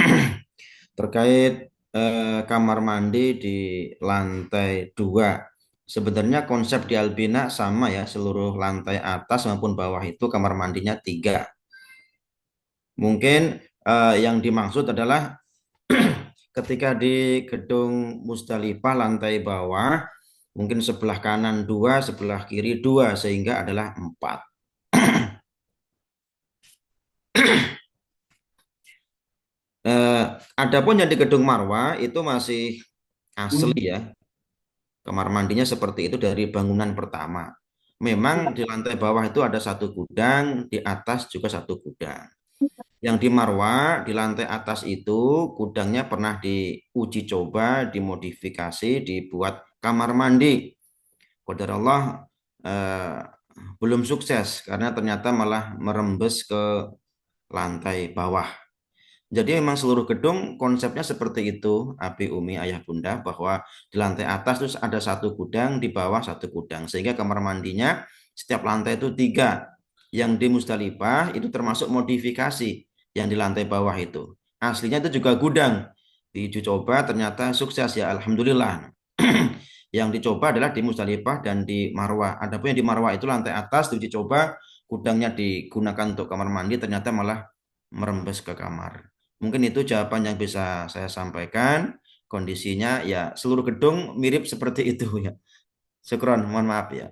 Terkait kamar mandi di lantai 2. Sebenarnya konsep di Albina sama ya, seluruh lantai atas maupun bawah itu kamar mandinya 3. Mungkin yang dimaksud adalah ketika di gedung Musdalifah lantai bawah, mungkin sebelah kanan 2, sebelah kiri 2, sehingga adalah 4. Adapun yang di gedung Marwa itu masih asli ya. Kamar mandinya seperti itu dari bangunan pertama. Memang di lantai bawah itu ada satu gudang, di atas juga satu gudang. Yang di Marwa, di lantai atas itu gudangnya pernah diuji coba, dimodifikasi, dibuat kamar mandi. Qadar Allah eh, belum sukses karena ternyata malah merembes ke lantai bawah. Jadi memang seluruh gedung konsepnya seperti itu, Abi, Umi, Ayah, Bunda, bahwa di lantai atas terus ada satu gudang, di bawah satu gudang. Sehingga kamar mandinya setiap lantai itu 3. Yang di Musdalifah itu termasuk modifikasi yang di lantai bawah itu. Aslinya itu juga gudang. Diuji coba ternyata sukses ya, Alhamdulillah. Yang dicoba adalah di Musdalifah dan di Marwah. Adapun yang di Marwah itu lantai atas diuji coba, gudangnya digunakan untuk kamar mandi, ternyata malah merembes ke kamar. Mungkin itu jawaban yang bisa saya sampaikan. Kondisinya ya seluruh gedung mirip seperti itu ya. Syukron, mohon maaf ya.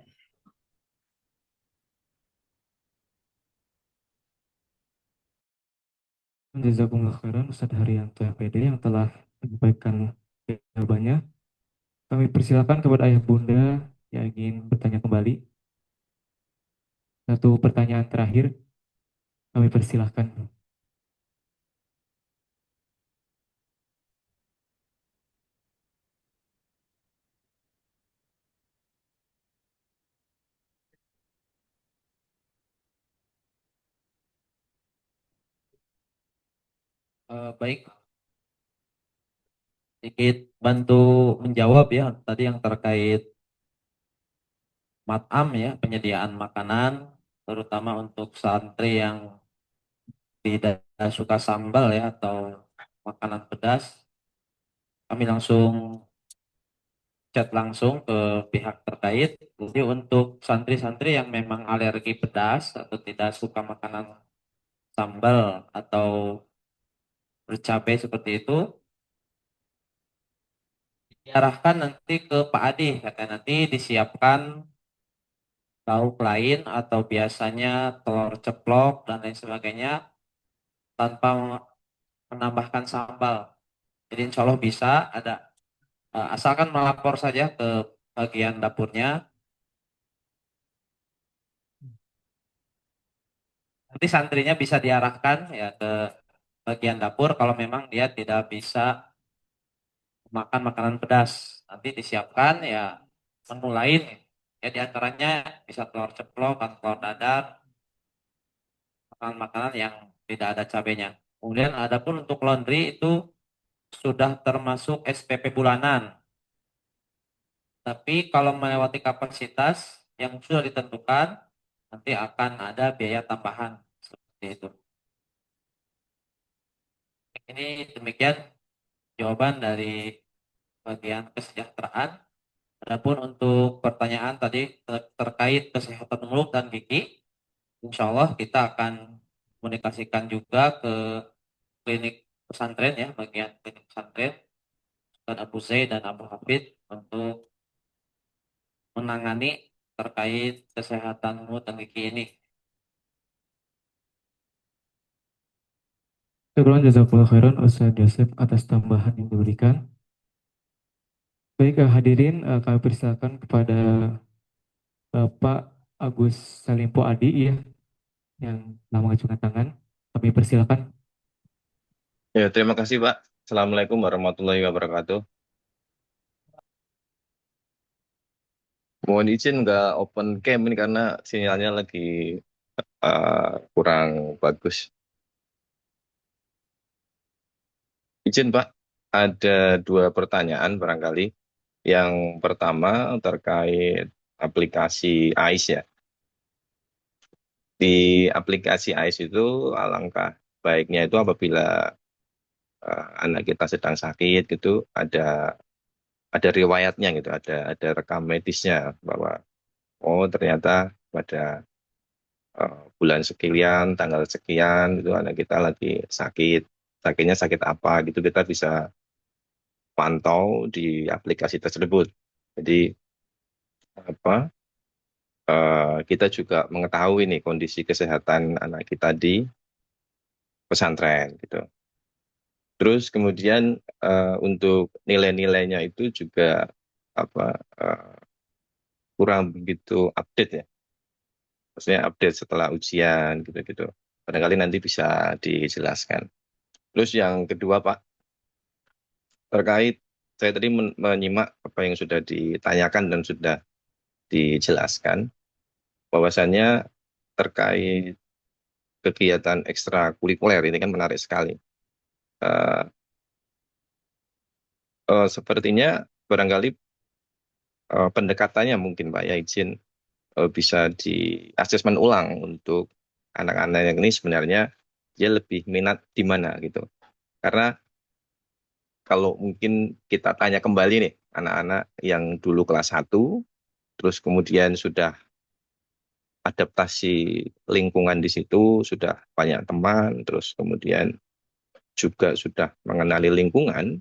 Jazakumullah khairan Ustadz Haryanto PD yang telah menyampaikan jawabannya. Kami persilakan kepada Ayah Bunda yang ingin bertanya kembali. Satu pertanyaan terakhir, kami persilahkan. Baik, sedikit bantu menjawab ya tadi yang terkait mat'am ya, penyediaan makanan, terutama untuk santri yang tidak suka sambal ya atau makanan pedas. Kami langsung chat langsung ke pihak terkait. Jadi untuk santri-santri yang memang alergi pedas atau tidak suka makanan sambal atau bercabai seperti itu, diarahkan nanti ke Pak Adi, katanya nanti disiapkan lauk lain atau biasanya telur ceplok dan lain sebagainya tanpa menambahkan sambal. Jadi insya Allah bisa ada, asalkan melapor saja ke bagian dapurnya. Nanti santrinya bisa diarahkan ya ke bagian dapur kalau memang dia tidak bisa makan makanan pedas. Nanti disiapkan ya menu lain ya diantaranya bisa telur ceplok atau telur dadar, makanan-makanan yang tidak ada cabenya. Kemudian adapun untuk laundry itu sudah termasuk SPP bulanan. Tapi kalau melewati kapasitas yang sudah ditentukan, nanti akan ada biaya tambahan seperti itu. Ini demikian jawaban dari bagian kesejahteraan. Adapun untuk pertanyaan tadi terkait kesehatan mulut dan gigi, insya Allah kita akan komunikasikan juga ke klinik pesantren ya, bagian klinik pesantren dan Abu Zaid dan Abu Hafid untuk menangani terkait kesehatan mulut dan gigi ini. Syukran jazakallahu khairan Ustaz Yosef atas tambahan yang diberikan. Baik, hadirin, kami persilakan kepada Bapak Agus Salimpo Adi ya, yang telah mengajukan tangan. Kami persilakan. Ya, terima kasih Pak. Assalamualaikum warahmatullahi wabarakatuh. Mohon izin nggak open cam ini karena sinyalnya lagi kurang bagus. Izin Pak, ada 2 pertanyaan barangkali. Yang pertama terkait aplikasi AIS ya. Di aplikasi AIS itu alangkah baiknya itu apabila anak kita sedang sakit gitu ada riwayatnya gitu, ada rekam medisnya bahwa oh ternyata pada bulan sekian, tanggal sekian itu anak kita lagi sakit, sakitnya sakit apa gitu kita bisa pantau di aplikasi tersebut. Jadi apa kita juga mengetahui nih kondisi kesehatan anak kita di pesantren gitu. Terus kemudian untuk nilai-nilainya itu juga kurang begitu update ya. Maksudnya update setelah ujian gitu-gitu. Barangkali nanti bisa dijelaskan. Terus yang kedua Pak, terkait saya tadi menyimak apa yang sudah ditanyakan dan sudah dijelaskan, bahwasannya terkait kegiatan ekstrakurikuler ini kan menarik sekali. Sepertinya barangkali pendekatannya mungkin Pak ya izin bisa di asesmen ulang untuk anak-anak yang ini sebenarnya dia lebih minat di mana gitu. Karena kalau mungkin kita tanya kembali nih anak-anak yang dulu kelas 1 terus kemudian sudah adaptasi lingkungan di situ, sudah banyak teman, terus kemudian juga sudah mengenali lingkungan,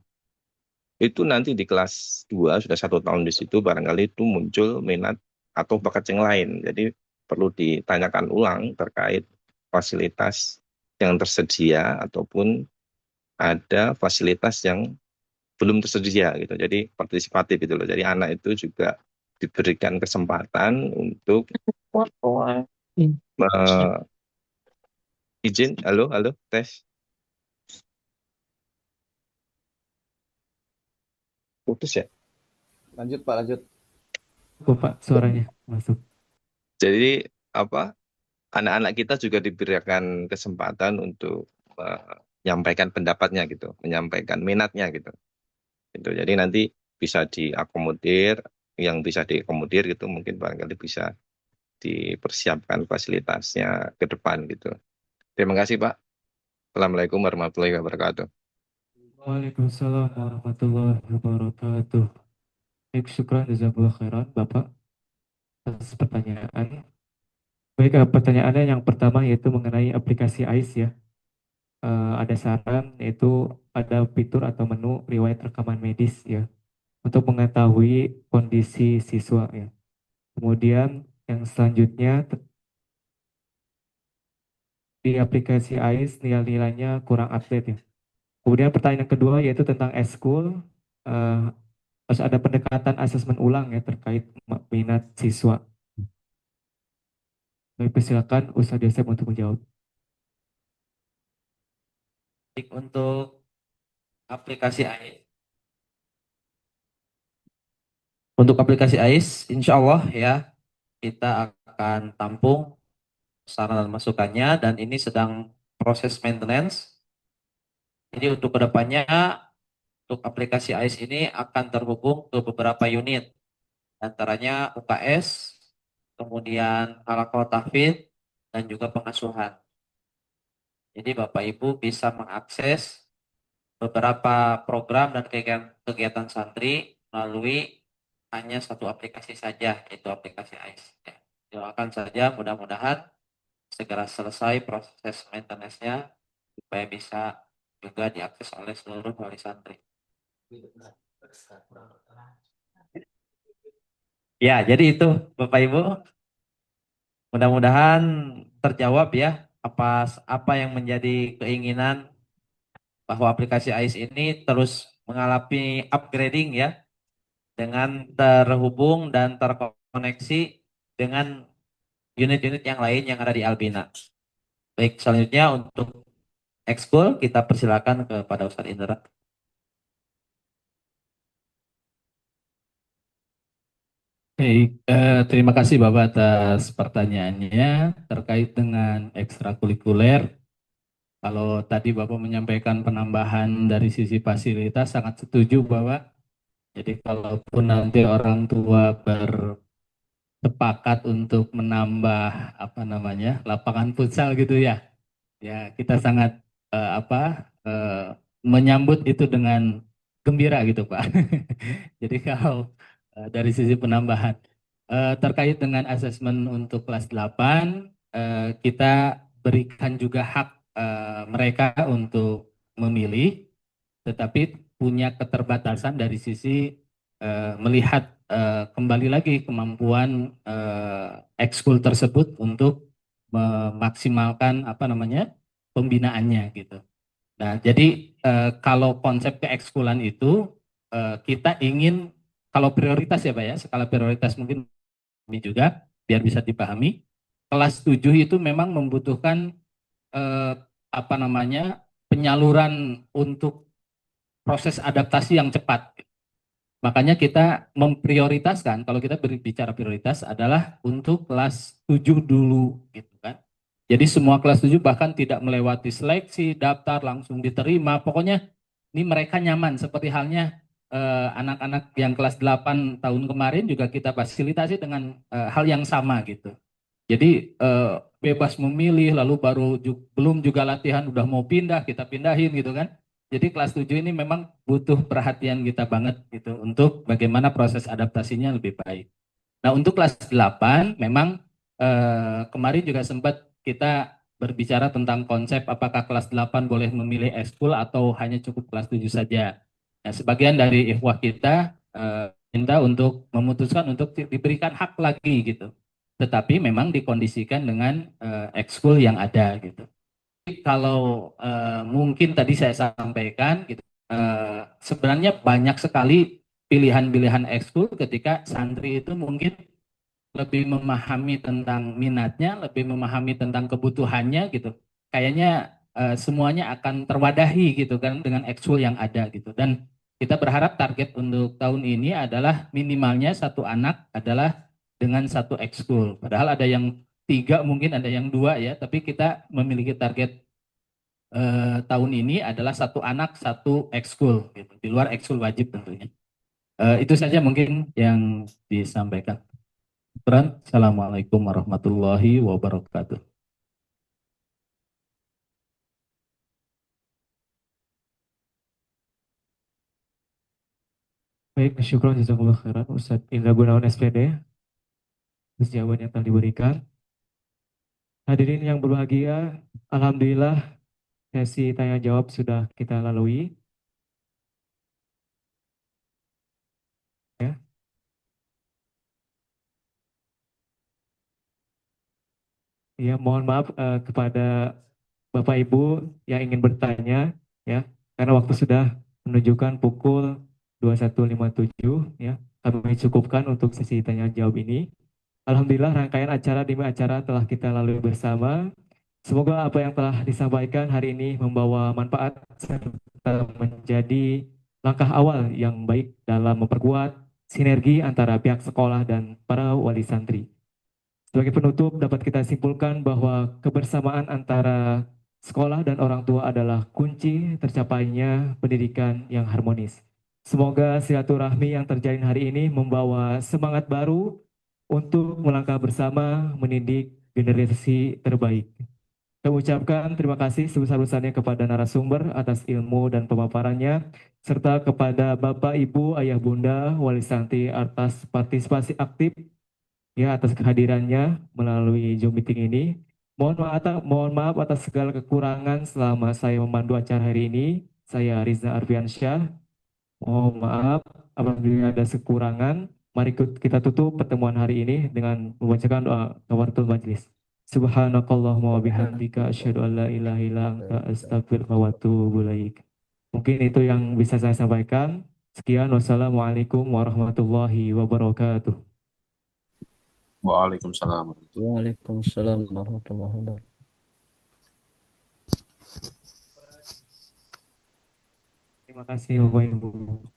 itu nanti di kelas 2 sudah 1 tahun di situ barangkali itu muncul minat atau bakat yang lain. Jadi perlu ditanyakan ulang terkait fasilitas yang tersedia ataupun ada fasilitas yang belum tersedia gitu. Jadi partisipatif gitu loh. Jadi anak itu juga diberikan kesempatan untuk izin, halo, tes. Putus ya? Lanjut Pak, lanjut. Pak, suaranya masuk. Jadi anak-anak kita juga diberikan kesempatan untuk menyampaikan pendapatnya gitu, menyampaikan minatnya gitu. Jadi nanti bisa diakomodir, yang bisa diakomodir gitu mungkin barangkali bisa dipersiapkan fasilitasnya ke depan gitu. Terima kasih Pak. Assalamualaikum warahmatullahi wabarakatuh. Waalaikumsalam warahmatullahi wabarakatuh. Baik, syukran jazakallah khairan Bapak atas pertanyaan. Baik, pertanyaannya yang pertama yaitu mengenai aplikasi AIS ya. Ada saran yaitu ada fitur atau menu riwayat rekaman medis ya untuk mengetahui kondisi siswa ya. Kemudian yang selanjutnya di aplikasi AIS nilai-nilainya kurang update ya. Kemudian pertanyaan kedua yaitu tentang eskul, harus ada pendekatan asesmen ulang ya terkait minat siswa. Baik, persilakan Ustadz Yosef untuk menjawab. Untuk aplikasi AIS. Untuk aplikasi AIS, insya Allah ya kita akan tampung saran dan masukannya dan ini sedang proses maintenance. Jadi untuk kedepannya untuk aplikasi AIS ini akan terhubung ke beberapa unit, antaranya UKS, kemudian halaqah tahfidz dan juga pengasuhan. Jadi Bapak Ibu bisa mengakses beberapa program dan kegiatan santri melalui hanya satu aplikasi saja, yaitu aplikasi AIS. Doakan saja mudah-mudahan segera selesai proses maintenance-nya supaya bisa juga diakses oleh seluruh wali santri. Ya, jadi itu Bapak Ibu. Mudah-mudahan terjawab ya apa yang menjadi keinginan bahwa aplikasi AIS ini terus mengalami upgrading ya dengan terhubung dan terkoneksi dengan unit-unit yang lain yang ada di Albina. Baik, selanjutnya untuk ekskul kita persilakan kepada Ustadz Indra. Baik, terima kasih Bapak atas pertanyaannya terkait dengan ekstrakurikuler. Kalau tadi Bapak menyampaikan penambahan dari sisi fasilitas, sangat setuju Bapak. Jadi kalaupun nanti orang tua bersepakat untuk menambah lapangan futsal gitu ya, ya kita sangat menyambut itu dengan gembira gitu Pak. Jadi kalau dari sisi penambahan terkait dengan asesmen untuk kelas 8 kita berikan juga hak mereka untuk memilih, tetapi punya keterbatasan dari sisi melihat kembali lagi kemampuan ekskul tersebut untuk memaksimalkan pembinaannya gitu. Nah, jadi kalau konsep keekskulan itu kita ingin, kalau prioritas ya Pak ya, skala prioritas mungkin ini juga biar bisa dipahami. Kelas 7 itu memang membutuhkan apa namanya, penyaluran untuk proses adaptasi yang cepat. Makanya kita memprioritaskan, kalau kita berbicara prioritas adalah untuk kelas 7 dulu gitu kan. Jadi semua kelas 7 bahkan tidak melewati seleksi, daftar, langsung diterima. Pokoknya ini mereka nyaman, seperti halnya anak-anak yang kelas 8 tahun kemarin juga kita fasilitasi dengan hal yang sama gitu. Jadi bebas memilih, lalu belum juga latihan udah mau pindah, kita pindahin gitu kan. Jadi kelas 7 ini memang butuh perhatian kita banget gitu untuk bagaimana proses adaptasinya lebih baik. Nah, untuk kelas 8 memang kemarin juga sempat kita berbicara tentang konsep apakah kelas 8 boleh memilih ekskul atau hanya cukup kelas 7 saja. Nah, sebagian dari ikhwah kita minta untuk memutuskan untuk diberikan hak lagi gitu. Tetapi memang dikondisikan dengan ekskul yang ada gitu. Kalau mungkin tadi saya sampaikan gitu, sebenarnya banyak sekali pilihan-pilihan ekskul ketika santri itu mungkin lebih memahami tentang minatnya, lebih memahami tentang kebutuhannya gitu. Kayaknya semuanya akan terwadahi gitu kan dengan ekskul yang ada gitu. Dan kita berharap target untuk tahun ini adalah minimalnya satu anak adalah dengan satu ekskul. Padahal ada yang 3, mungkin ada yang 2 ya, tapi kita memiliki target tahun ini adalah satu anak satu ekskul gitu, di luar ekskul wajib tentunya. Itu saja mungkin yang disampaikan. Assalamualaikum warahmatullahi wabarakatuh. Baik, syukur jazakallah khairan Ustadz Indra Gunawan SPD atas jawaban yang telah diberikan. Hadirin yang berbahagia, alhamdulillah sesi tanya jawab sudah kita lalui. Ya. Ya, mohon maaf kepada Bapak Ibu yang ingin bertanya ya, karena waktu sudah menunjukkan pukul 21.57 ya. Kami cukupkan untuk sesi tanya jawab ini. Alhamdulillah rangkaian acara demi acara telah kita lalui bersama. Semoga apa yang telah disampaikan hari ini membawa manfaat serta menjadi langkah awal yang baik dalam memperkuat sinergi antara pihak sekolah dan para wali santri. Sebagai penutup dapat kita simpulkan bahwa kebersamaan antara sekolah dan orang tua adalah kunci tercapainya pendidikan yang harmonis. Semoga silaturahmi yang terjalin hari ini membawa semangat baru untuk melangkah bersama mendidik generasi terbaik. Kami ucapkan terima kasih sebesar-besarnya kepada narasumber atas ilmu dan pemaparannya, serta kepada Bapak, Ibu, Ayah, Bunda, Wali Santri atas partisipasi aktif ya atas kehadirannya melalui Zoom meeting ini. Mohon maaf atas segala kekurangan selama saya memandu acara hari ini. Saya Riza Arfiansyah. Mohon maaf apabila ada kekurangan. Mari kita tutup pertemuan hari ini dengan membacakan doa kafaratul majlis. Subhanakallahumma wa bihamdika asyhadu an la ilaha illa anta astaghfiruka wa atubu ilaik. Mungkin itu yang bisa saya sampaikan. Sekian, wassalamualaikum warahmatullahi wabarakatuh. Waalaikumsalam. Waalaikumsalam warahmatullahi wabarakatuh. Terima kasih Bapak Ibu.